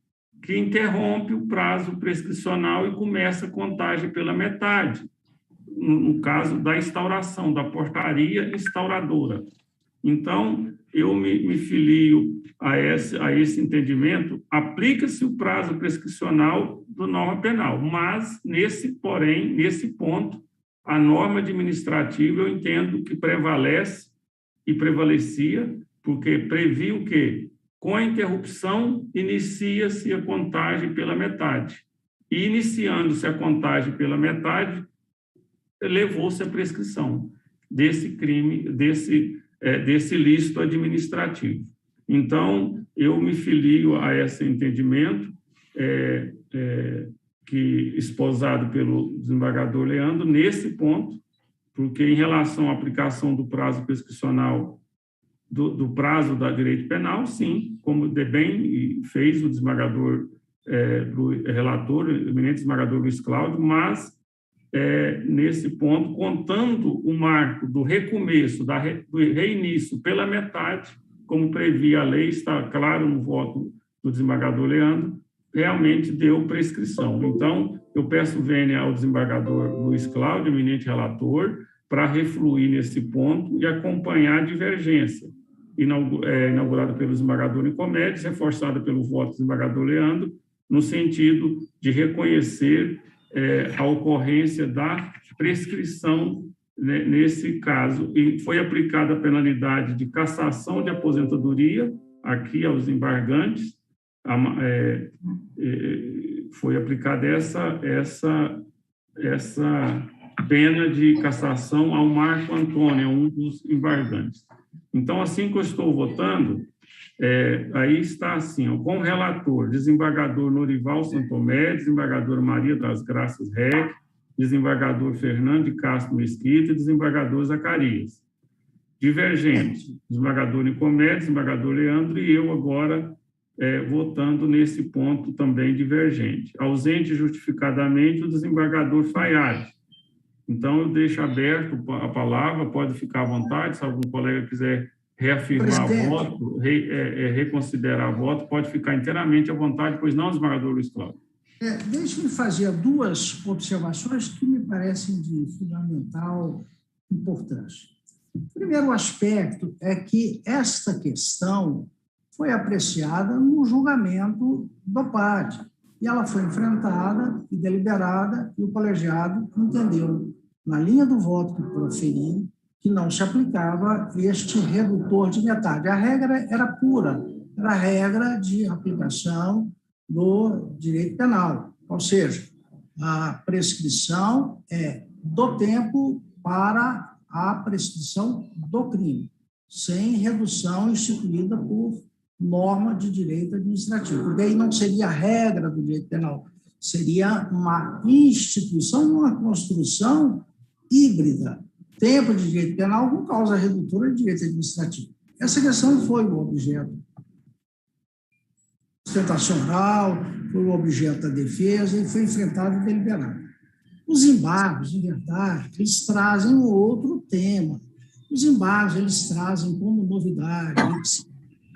que interrompe o prazo prescricional e começa a contagem pela metade, no caso da instauração, da portaria instauradora. Então, eu me filio a esse entendimento, aplica-se o prazo prescricional do norma penal, mas, nesse ponto, a norma administrativa, eu entendo que prevalece e prevalecia, porque previa o quê? Com a interrupção, inicia-se a contagem pela metade. E, iniciando-se a contagem pela metade, levou-se a prescrição desse crime, desse ilícito administrativo. Então, eu me filio a esse entendimento esposado pelo desembargador Leandro, nesse ponto, porque em relação à aplicação do prazo prescricional, do prazo da direito penal, sim, como bem fez o desembargador, relator, o eminente desembargador Luiz Cláudio, mas nesse ponto, contando o marco do recomeço, do reinício pela metade, como previa a lei, está claro no voto do desembargador Leandro, realmente deu prescrição. Então, eu peço vênia ao desembargador Luiz Cláudio, eminente relator, para refluir nesse ponto e acompanhar a divergência, inaugurada pelo desembargador Nicomedes, reforçada pelo voto do desembargador Leandro, no sentido de reconhecer a ocorrência da prescrição, né, nesse caso, e foi aplicada a penalidade de cassação de aposentadoria aqui aos embargantes, foi aplicada essa pena de cassação ao Marco Antônio, um dos embargantes. Então, assim que eu estou votando, aí está assim, ó, com o relator, desembargador Norival Santomé, desembargador Maria das Graças Reck, desembargador Fernando de Castro Mesquita e desembargador Zacarias. Divergente, desembargador Nicomedes, desembargador Leandro e eu agora votando nesse ponto também divergente. Ausente justificadamente o desembargador Fayad. Então, eu deixo aberto a palavra, pode ficar à vontade, se algum colega quiser reafirmar o voto, reconsiderar o voto, pode ficar inteiramente à vontade, pois não, desembargador Luiz Cláudio. Deixe-me fazer duas observações que me parecem de fundamental importância. O primeiro aspecto é que esta questão foi apreciada no julgamento do PAD, e ela foi enfrentada e deliberada, e o colegiado entendeu, na linha do voto que proferiu, que não se aplicava este redutor de metade. A regra era pura, era a regra de aplicação do direito penal, ou seja, a prescrição é do tempo para a prescrição do crime, sem redução instituída por norma de direito administrativo, porque aí não seria a regra do direito penal, seria uma instituição, uma construção híbrida, tempo de direito penal com causa redutora de direito administrativo. Essa questão foi o objeto sustentação oral, foi o objeto da defesa e foi enfrentado e deliberado. Os embargos, em verdade, eles trazem um outro tema. Os embargos, eles trazem como novidade,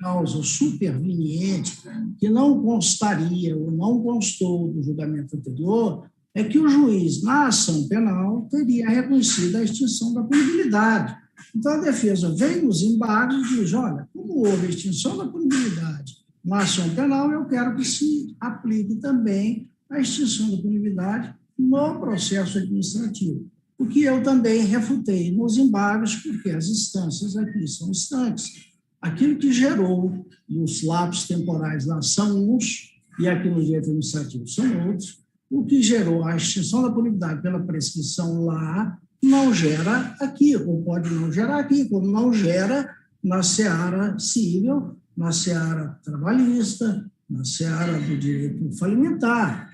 causa superveniente, que não constaria ou não constou do julgamento anterior, é que o juiz, na ação penal, teria reconhecido a extinção da punibilidade. Então, a defesa vem nos embargos e diz, olha, como houve a extinção da punibilidade na ação penal, eu quero que se aplique também a extinção da punibilidade no processo administrativo. O que eu também refutei nos embargos, porque as instâncias aqui são instantes. Aquilo que gerou, e os lapsos temporais lá são uns, e aqui no direito administrativo são outros, o que gerou a extinção da punibilidade pela prescrição lá não gera aqui, ou pode não gerar aqui, como não gera na seara civil, na seara trabalhista, na seara do direito falimentar.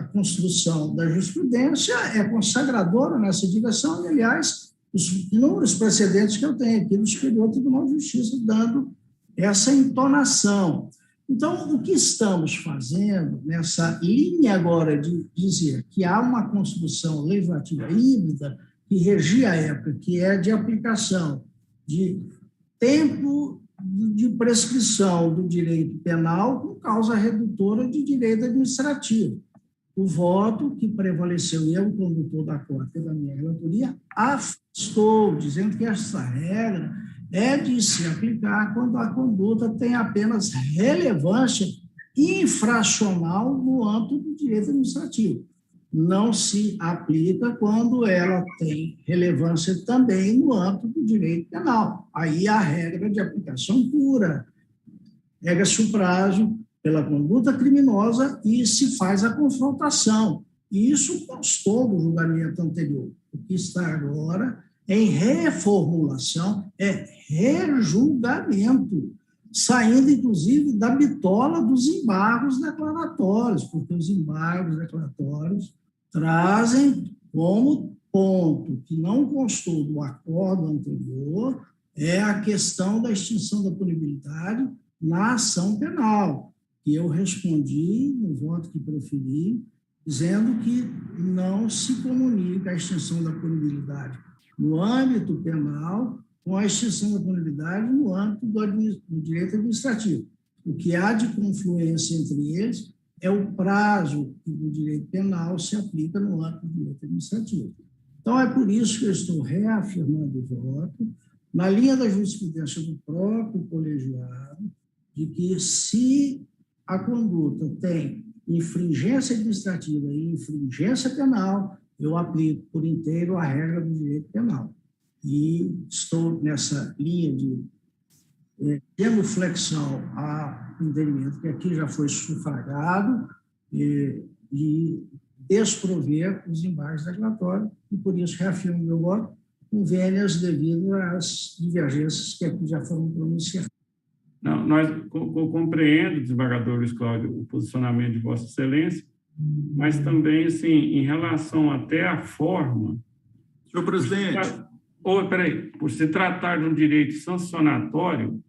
a construção da jurisprudência é consagradora nessa direção, e, aliás, os inúmeros precedentes que eu tenho aqui no Superior Tribunal de Justiça dando essa entonação. Então, o que estamos fazendo nessa linha agora de dizer que há uma construção legislativa híbrida que regia a época, que é de aplicação de tempo de prescrição do direito penal com causa redutora de direito administrativo. O voto que prevaleceu, e é o condutor da Corte da minha relatoria, afastou, dizendo que essa regra é de se aplicar quando a conduta tem apenas relevância infracional no âmbito do direito administrativo. Não se aplica quando ela tem relevância também no âmbito do direito penal. Aí a regra de aplicação pura, regra-se o prazo pela conduta criminosa e se faz a confrontação. E isso constou do julgamento anterior. O que está agora em reformulação é rejulgamento, saindo, inclusive, da bitola dos embargos declaratórios, porque os embargos declaratórios trazem como ponto que não constou do acordo anterior é a questão da extinção da punibilidade na ação penal, que eu respondi no voto que proferi, dizendo que não se comunica a extinção da punibilidade no âmbito penal com a extinção da punibilidade no âmbito do direito administrativo. O que há de confluência entre eles é o prazo que o direito penal se aplica no âmbito do direito administrativo. Então, é por isso que eu estou reafirmando o voto, na linha da jurisprudência do próprio colegiado, de que se a conduta tem infringência administrativa e infringência penal, eu aplico por inteiro a regra do direito penal. E estou nessa linha de genuflexão ao entendimento que aqui já foi sufragado e desprover os embargos declaratórios, e por isso reafirmo meu voto com vênias devido às divergências que aqui já foram pronunciadas. Não, nós compreendo, desembargador Luiz Cláudio, o posicionamento de Vossa Excelência, mas também, assim, em relação até à forma... Senhor presidente... por se tratar de um direito sancionatório,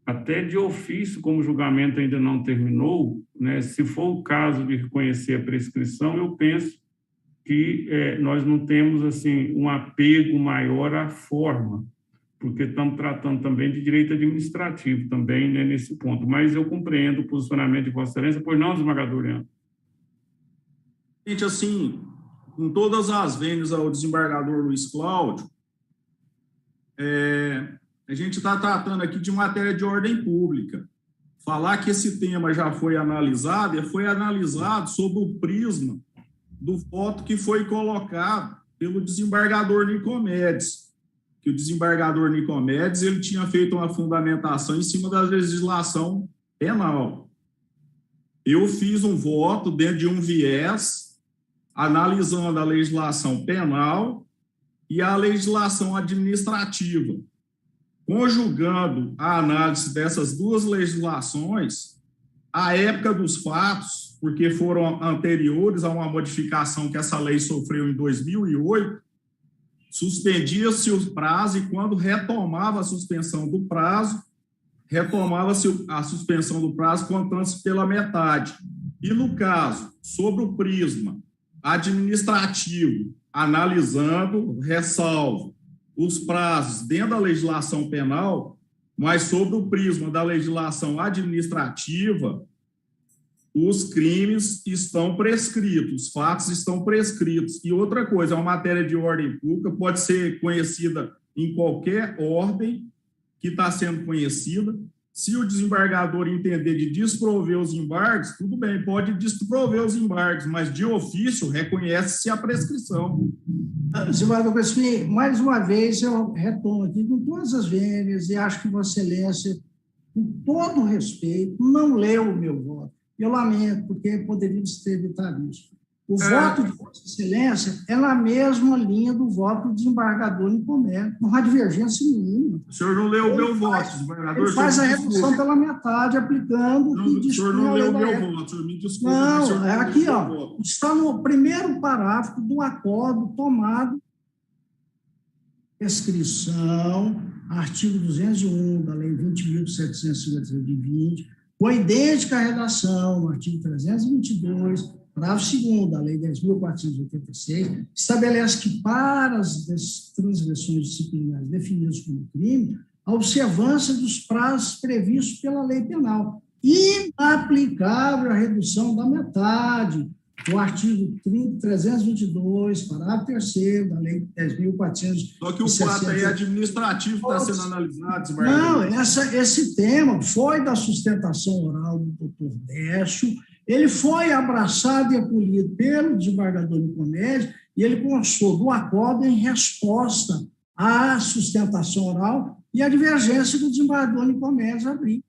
até de ofício, como o julgamento ainda não terminou, né, se for o caso de reconhecer a prescrição, eu penso que nós não temos assim, um apego maior à forma, porque estamos tratando também de direito administrativo também, né, nesse ponto. Mas eu compreendo o posicionamento de Vossa Excelência, pois não, desembargador Leandro? Gente, assim, com todas as vênias ao desembargador Luiz Cláudio, a gente está tratando aqui de matéria de ordem pública. Falar que esse tema já foi analisado sob o prisma do voto que foi colocado pelo desembargador Nicomedes, que o desembargador Nicomedes ele tinha feito uma fundamentação em cima da legislação penal. Eu fiz um voto dentro de um viés, analisando a legislação penal e a legislação administrativa. Conjugando a análise dessas duas legislações, a época dos fatos, porque foram anteriores a uma modificação que essa lei sofreu em 2008, suspendia-se o prazo e, quando retomava a suspensão do prazo, retomava-se a suspensão do prazo contando-se pela metade. E, no caso, sobre o prisma administrativo, analisando, ressalvo, os prazos dentro da legislação penal, mas sobre o prisma da legislação administrativa, os crimes estão prescritos, os fatos estão prescritos. E outra coisa, é uma matéria de ordem pública, pode ser conhecida em qualquer ordem que está sendo conhecida. Se o desembargador entender de desprover os embargos, tudo bem, pode desprover os embargos, mas de ofício reconhece-se a prescrição. Desembargador Crispim, mais uma vez eu retomo aqui com todas as vênias e acho que Vossa Excelência, com todo o respeito, não leu o meu voto. Eu lamento, porque poderíamos ter evitado isso. O voto de Vossa Excelência é na mesma linha do voto do desembargador Nicomedes, não há divergência nenhuma. O senhor não leu o meu voto, desembargador. Ele faz a redução pela metade, aplicando o que dispõe a lei. O senhor não leu o meu época. voto, o senhor me desculpa. Não, é aqui, ó, está no primeiro parágrafo do acordo tomado. Prescrição, artigo 201 da Lei 20.756 de 20, com idêntica redação no artigo 322, parágrafo 2º da Lei 10.486, estabelece que para as transgressões disciplinares definidas como crime, a observância dos prazos previstos pela lei penal, inaplicável a redução da metade, o artigo 322, parágrafo 3º da Lei 10.400. Só que o fato aí administrativo está sendo analisado, desembargador. Não, esse tema foi da sustentação oral do doutor Décio, ele foi abraçado e acolhido pelo desembargador Nicomedes e ele constou do acordo em resposta à sustentação oral e à divergência do desembargador Nicomedes abriu.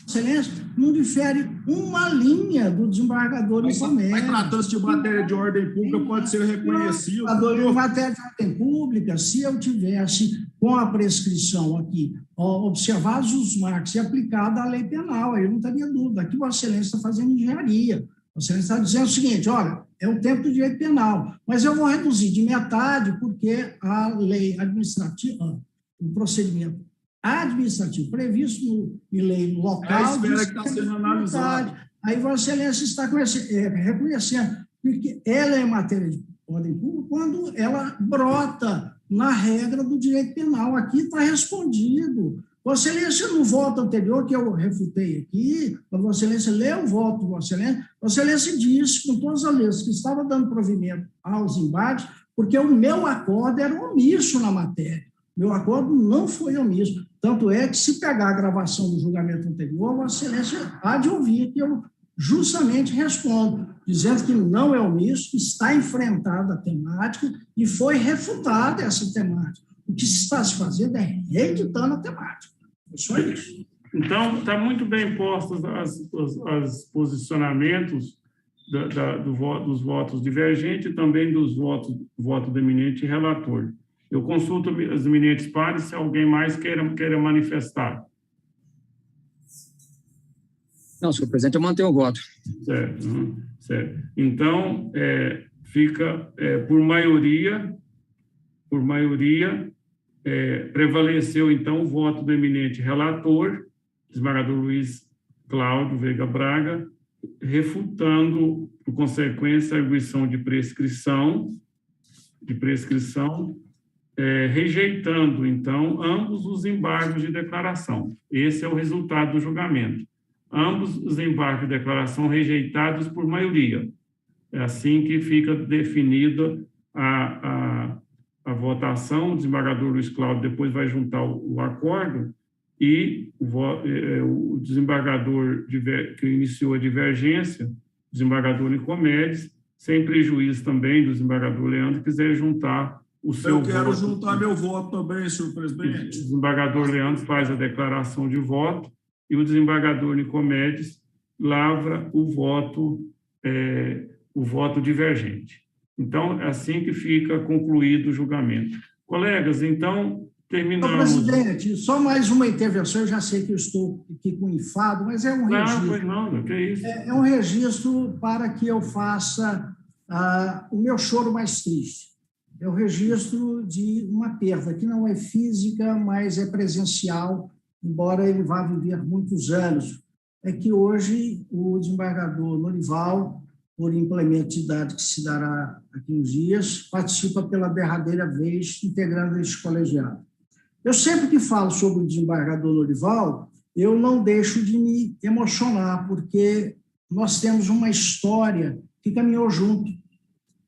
Excelência, não difere uma linha do desembargador Nicomedes. Mas tratando-se de matéria de ordem pública, pode ser reconhecido. Em matéria de ordem pública, se eu tivesse com a prescrição aqui, observados os marcos e aplicada a lei penal, aí eu não teria dúvida. Aqui Vossa Excelência está fazendo engenharia. Vossa Excelência está dizendo o seguinte, olha, é o tempo do direito penal, mas eu vou reduzir de metade porque a lei administrativa, o procedimento administrativo previsto em lei local... É a esfera que está sendo analisada. Aí Vossa Excelência está reconhecendo, porque ela é matéria de ordem pública quando ela brota na regra do direito penal. Aqui está respondido. Vossa Excelência, no voto anterior, que eu refutei aqui, a Vossa Excelência lê o voto de Vossa Excelência disse, com todas as leis, que estava dando provimento aos embates, porque o meu acordo era omisso na matéria. Meu acordo não foi omisso. Tanto é que, se pegar a gravação do julgamento anterior, Vossa Excelência há de ouvir que eu justamente respondo, dizendo que não é omisso, que está enfrentada a temática e foi refutada essa temática. O que se está se fazendo é reeditando a temática. É só isso. Então, está muito bem postos os posicionamentos dos votos divergentes e também dos voto do eminente relator. Eu consulto os eminentes pares se alguém mais queira manifestar. Não, senhor presidente, eu mantenho o voto. Certo. Certo. Então, fica por maioria, prevaleceu, então, o voto do eminente relator, desembargador Luiz Cláudio Veiga Braga, refutando, por consequência, a arguição de prescrição, rejeitando, então, ambos os embargos de declaração. Esse é o resultado do julgamento. Ambos os embargos de declaração rejeitados por maioria. É assim que fica definida a votação. O desembargador Luiz Cláudio depois vai juntar o acordo e o desembargador que iniciou a divergência, o desembargador Nicomedes, sem prejuízo também do desembargador Leandro, quiser juntar o seu voto. Eu quero juntar meu voto também, senhor presidente. O desembargador Leandro faz a declaração de voto e o desembargador Nicomedes lavra o voto divergente. Então, é assim que fica concluído o julgamento. Colegas, então, terminamos... Presidente, só mais uma intervenção, eu já sei que eu estou aqui com enfado, mas é um registro. Não, que é isso? É um registro para que eu faça o meu choro mais triste. É o registro de uma perda, que não é física, mas é presencial, embora ele vá viver muitos anos. É que hoje o desembargador Norival, por implemento de idade que se dará daqui uns dias, participa pela derradeira vez integrando este colegiado. Eu sempre que falo sobre o desembargador Norival, eu não deixo de me emocionar, porque nós temos uma história que caminhou junto.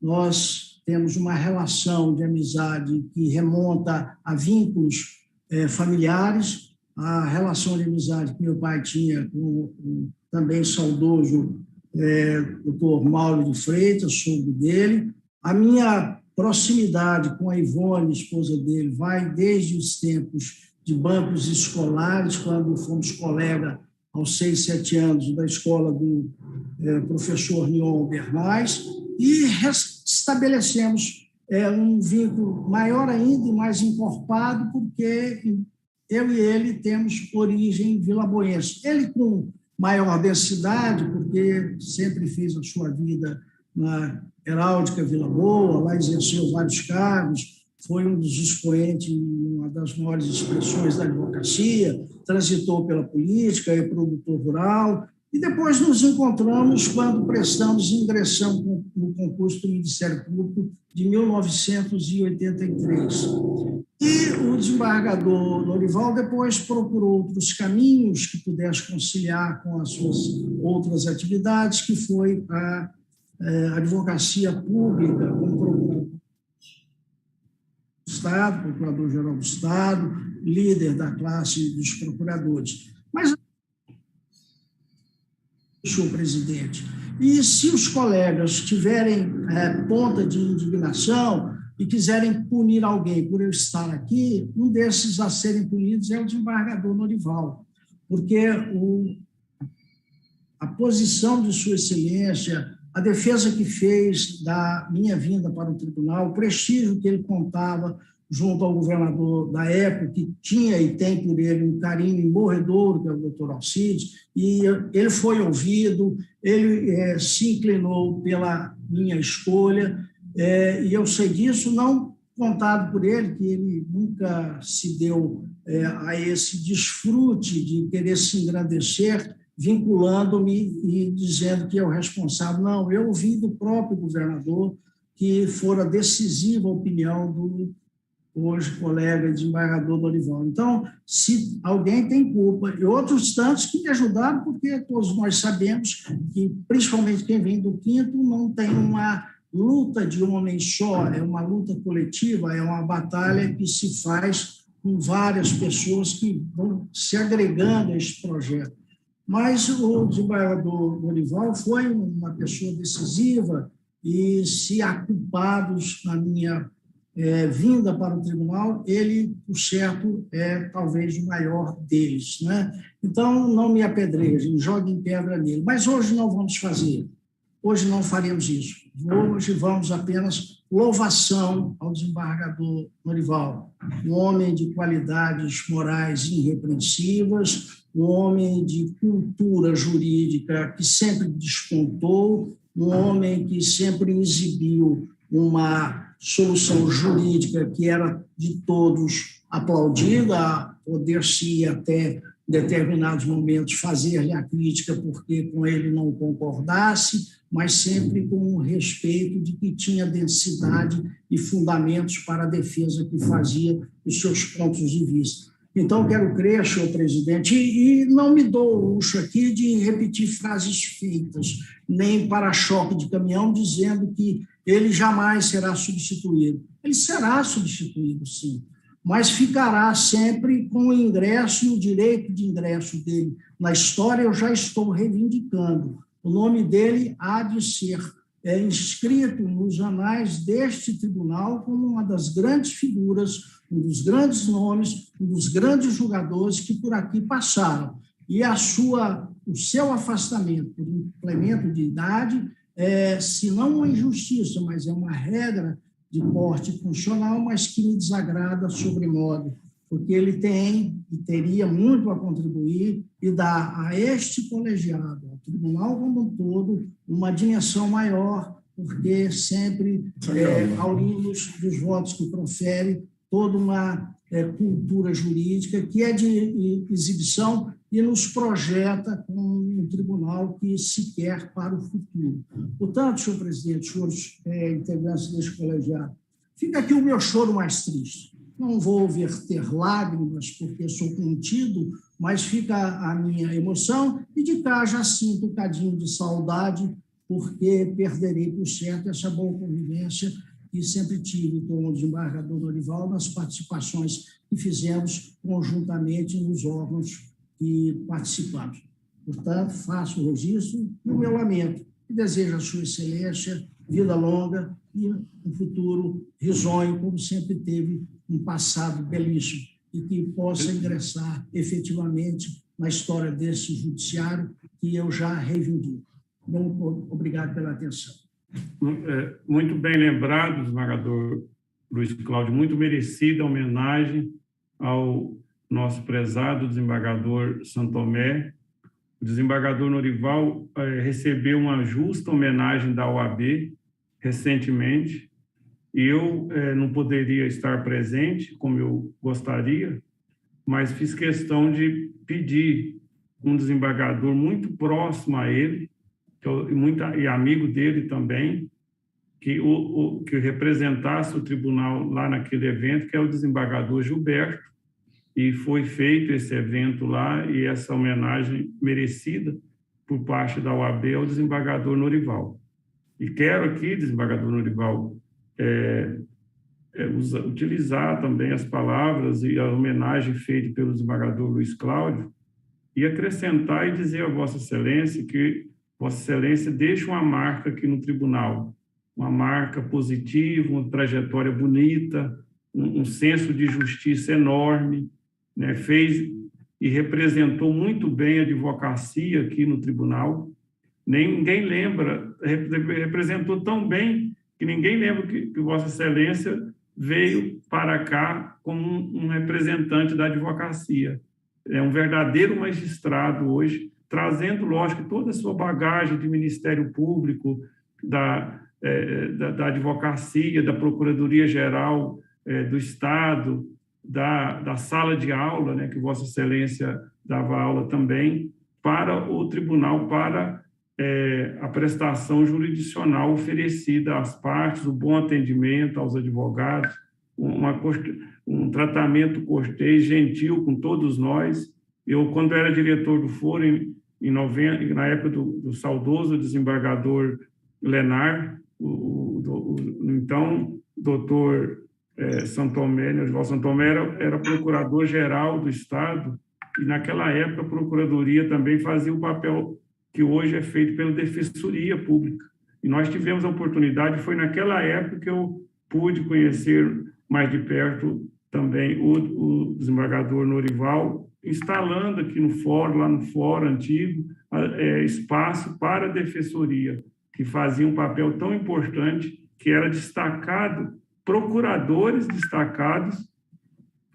Nós temos uma relação de amizade que remonta a vínculos familiares, a relação de amizade que meu pai tinha com o também saudoso doutor Mauro de Freitas, sogro dele. A minha proximidade com a Ivone, esposa dele, vai desde os tempos de bancos escolares, quando fomos colega aos 6, 7 anos da escola do professor Nion Bernais, e estabelecemos um vínculo maior ainda e mais encorpado, porque eu e ele temos origem vilaboense. Ele com maior densidade, porque sempre fez a sua vida na Heráldica Vila Boa, lá exerceu vários cargos, foi um dos expoentes, uma das maiores expressões da advocacia, transitou pela política, é produtor rural, e depois nos encontramos quando prestamos ingressão no concurso do Ministério Público de 1983. E o desembargador Norival depois procurou outros caminhos que pudesse conciliar com as suas outras atividades, que foi a advocacia pública, como procurador do Estado, procurador-geral do Estado, líder da classe dos procuradores. Mas, senhor presidente, e se os colegas tiverem ponta de indignação e quiserem punir alguém por eu estar aqui, um desses a serem punidos é o desembargador Norival, porque a posição de Sua Excelência, a defesa que fez da minha vinda para o tribunal, o prestígio que ele contava junto ao governador da época, que tinha e tem por ele um carinho morredouro, que é o doutor Alcides, e ele foi ouvido, ele se inclinou pela minha escolha, e eu sei disso, não contado por ele, que ele nunca se deu a esse desfrute de querer se engrandecer, vinculando-me e dizendo que é o responsável. Não, eu ouvi do próprio governador que fora decisiva a opinião do hoje colega desembargador Norival. Então, se alguém tem culpa, e outros tantos que me ajudaram, porque todos nós sabemos que, principalmente quem vem do quinto, não tem uma luta de homem só, é uma luta coletiva, é uma batalha que se faz com várias pessoas que vão se agregando a esse projeto. Mas o desembargador Norival foi uma pessoa decisiva e, se há culpados na minha vinda para o tribunal, ele, por certo, é talvez o maior deles, né? Então, não me apedrejem, joguem pedra nele. Mas hoje não vamos fazer. Hoje não faremos isso. Hoje vamos apenas louvação ao desembargador Norival, um homem de qualidades morais irrepreensíveis, um homem de cultura jurídica que sempre despontou, um homem que sempre exibiu uma solução jurídica que era de todos aplaudida, poder-se até, em determinados momentos, fazer-lhe a crítica porque com ele não concordasse, mas sempre com o respeito de que tinha densidade e fundamentos para a defesa que fazia os seus pontos de vista. Então, quero crer, senhor presidente, e não me dou o luxo aqui de repetir frases feitas, nem para-choque de caminhão, dizendo que ele jamais será substituído. Ele será substituído, sim, mas ficará sempre com o ingresso e o direito de ingresso dele na história. Eu já estou reivindicando. O nome dele há de ser inscrito nos anais deste tribunal como uma das grandes figuras, um dos grandes nomes, um dos grandes julgadores que por aqui passaram. E o seu afastamento por implemento de idade, se não uma injustiça, mas é uma regra de porte funcional, mas que me desagrada sobremodo, porque ele tem e teria muito a contribuir e dar a este colegiado, ao tribunal como um todo, uma dimensão maior, porque sempre, ao luz dos votos que profere, toda uma cultura jurídica que é de exibição e nos projeta com um tribunal que se quer para o futuro. Portanto, senhor presidente, senhores integrantes deste colegiado, fica aqui o meu choro mais triste. Não vou verter lágrimas, porque sou contido, mas fica a minha emoção, e de cá já sinto um cadinho de saudade, porque perderei, por certo, essa boa convivência que sempre tive com o desembargador Norival nas participações que fizemos conjuntamente nos órgãos que participamos. Portanto, faço o registro e o meu lamento, e desejo a Sua Excelência vida longa e um futuro risonho, como sempre teve um passado belíssimo, e que possa ingressar efetivamente na história desse judiciário que eu já reivindico. Muito obrigado pela atenção. Muito bem lembrado, desembargador Luiz Cláudio, muito merecida a homenagem ao nosso prezado desembargador Santomé. O desembargador Norival recebeu uma justa homenagem da OAB recentemente, e eu não poderia estar presente como eu gostaria, mas fiz questão de pedir um desembargador muito próximo a ele, e amigo dele também, que representasse o tribunal lá naquele evento, que é o desembargador Gilberto, e foi feito esse evento lá, e essa homenagem merecida por parte da OAB ao desembargador Norival. E quero aqui, desembargador Norival, utilizar também as palavras e a homenagem feita pelo desembargador Luiz Cláudio, e acrescentar e dizer a Vossa Excelência que Vossa Excelência deixa uma marca aqui no tribunal, uma marca positiva, uma trajetória bonita, um senso de justiça enorme, né? Fez e representou muito bem a advocacia aqui no tribunal. Ninguém lembra, representou tão bem que ninguém lembra que Vossa Excelência veio para cá como um representante da advocacia. É um verdadeiro magistrado hoje, trazendo, lógico, toda a sua bagagem de Ministério Público, da advocacia, da Procuradoria-Geral do Estado, da sala de aula, né, que Vossa Excelência dava aula também, para o tribunal, para a prestação jurisdicional oferecida às partes, o bom atendimento aos advogados, um tratamento cortês, gentil com todos nós. Eu, quando era diretor do foro, na época do saudoso desembargador Lenar, então, doutor Santomé, Oswaldo Santomé era procurador-geral do Estado, e naquela época a Procuradoria também fazia o papel que hoje é feito pela Defensoria Pública. E nós tivemos a oportunidade, foi naquela época que eu pude conhecer mais de perto também o desembargador Norival, instalando aqui no fórum, lá no fórum antigo, espaço para a Defensoria, que fazia um papel tão importante, que era destacado, procuradores destacados,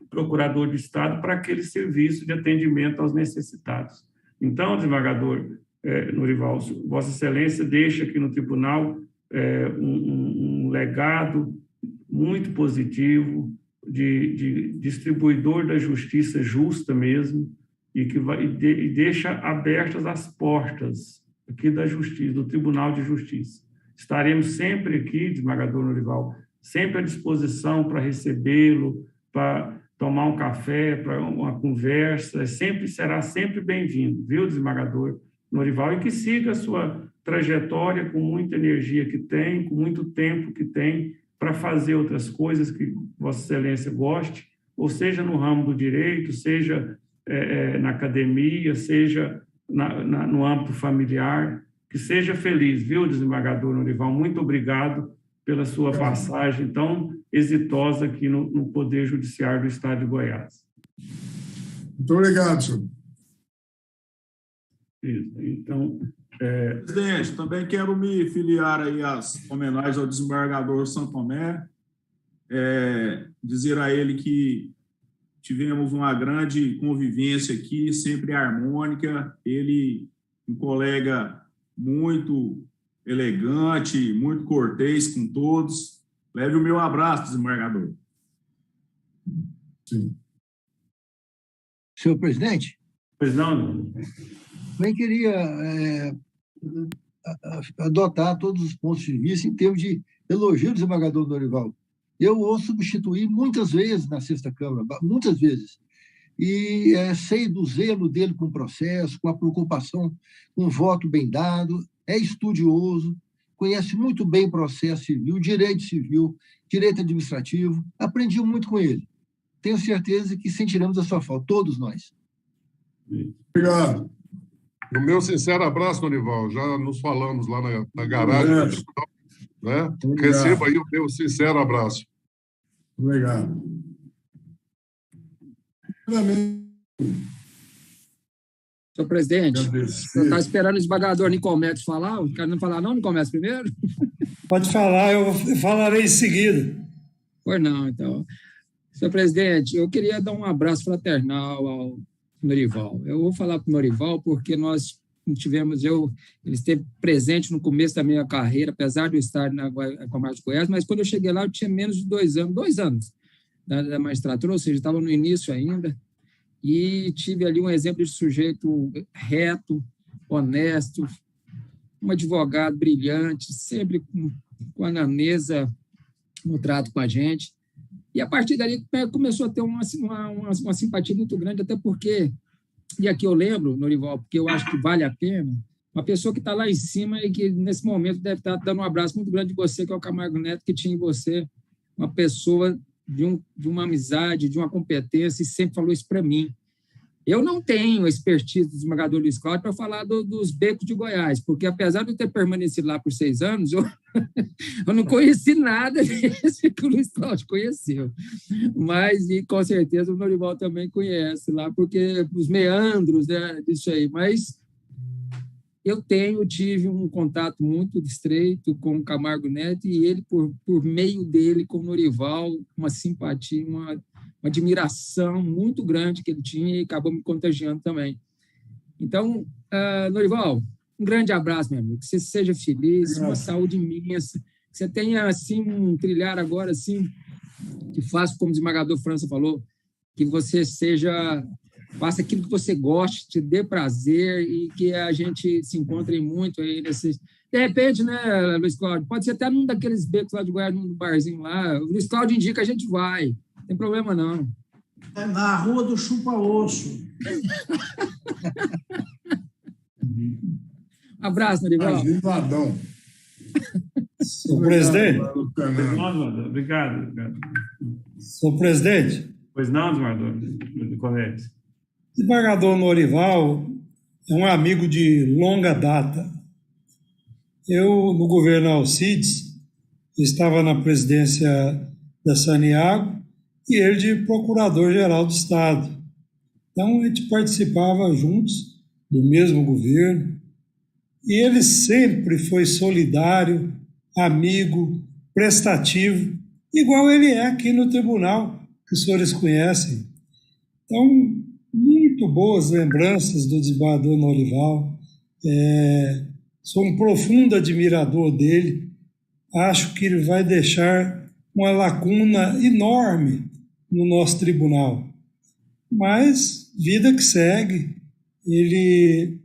procurador do Estado, para aquele serviço de atendimento aos necessitados. Então, desembargador Norival, Vossa Excelência deixa aqui no tribunal um legado muito positivo, de distribuidor da justiça justa mesmo, e deixa abertas as portas aqui da justiça, do Tribunal de Justiça. Estaremos sempre aqui, desembargador Norival, sempre à disposição para recebê-lo, para tomar um café, para uma conversa, será sempre bem-vindo, viu, desembargador Norival, e que siga a sua trajetória com muita energia que tem, com muito tempo que tem, para fazer outras coisas que Vossa Excelência goste, ou seja no ramo do direito, seja na academia, seja no âmbito familiar, que seja feliz, viu, desembargador Norival? Muito obrigado pela sua passagem tão exitosa aqui no Poder Judiciário do Estado de Goiás. Muito obrigado, senhor. Isso. Então, presidente, também quero me filiar aí às homenagens ao desembargador Santomé, dizer a ele que tivemos uma grande convivência aqui, sempre harmônica, ele um colega muito elegante, muito cortês com todos. Leve o meu abraço, desembargador. Sim. Senhor presidente? Pois não. Também queria adotar todos os pontos de vista em termos de elogio do desembargador Norival. Eu o substituí muitas vezes na Sexta Câmara, muitas vezes. E sei do zelo dele com o processo, com a preocupação, com o voto bem dado, é estudioso, conhece muito bem o processo civil, direito administrativo. Aprendi muito com ele. Tenho certeza que sentiremos a sua falta, todos nós. Obrigado. O meu sincero abraço, Norival. Já nos falamos lá na garagem. Né? Receba aí o meu sincero abraço. Obrigado. Primeiramente, Senhor presidente, eu estava esperando o desembargador Nicomedes falar. O cara não falar não, Nicomedes, primeiro? Pode falar, eu falarei em seguida. Pois não, então. Senhor presidente, eu queria dar um abraço fraternal ao Norival. Eu vou falar para o Norival porque nós tivemos, ele esteve presente no começo da minha carreira, apesar de eu estar na Comarca de Goiás, mas quando eu cheguei lá eu tinha menos de 2 anos da magistratura, ou seja, estava no início ainda, e tive ali um exemplo de sujeito reto, honesto, um advogado brilhante, sempre com a naneza no trato com a gente. E a partir dali começou a ter uma simpatia muito grande, até porque, e aqui eu lembro, Norival, porque eu acho que vale a pena, uma pessoa que está lá em cima e que nesse momento deve estar dando um abraço muito grande de você, que é o Camargo Neto, que tinha em você uma pessoa de uma amizade, de uma competência, e sempre falou isso para mim. Eu não tenho expertise do desembargador Luiz Cláudio para falar dos becos de Goiás, porque apesar de eu ter permanecido lá por 6 anos, eu não conheci nada desse que o Luiz Cláudio conheceu. Mas, e com certeza, o Norival também conhece lá, porque os meandros disso aí. Mas eu tive um contato muito estreito com o Camargo Neto e ele, por meio dele, com o Norival, uma simpatia, uma admiração muito grande que ele tinha e acabou me contagiando também. Então, Norival, um grande abraço, meu amigo. Que você seja feliz, uma saúde imensa, que você tenha, assim, um trilhar agora, assim, que faça, como o desembargador França falou, que você faça aquilo que você goste, te dê prazer e que a gente se encontre muito aí nesses... De repente, né, Luiz Cláudio, pode ser até num daqueles becos lá de Goiás, num barzinho lá. O Luiz Cláudio indica, a gente vai. Não tem problema, não. É na Rua do Chupa-Osso. Um abraço, Norival. Senhor presidente. Obrigado. Senhor presidente. Pois não, desembargador Nicomedes. O desembargador Norival é um amigo de longa data. Eu, no governo Alcides, estava na presidência da Saniago e ele de procurador-geral do Estado. Então, a gente participava juntos do mesmo governo e ele sempre foi solidário, amigo, prestativo, igual ele é aqui no tribunal, que os senhores conhecem. Então, muito boas lembranças do desembargador Norival. Sou um profundo admirador dele. Acho que ele vai deixar uma lacuna enorme no nosso tribunal. Mas, vida que segue, ele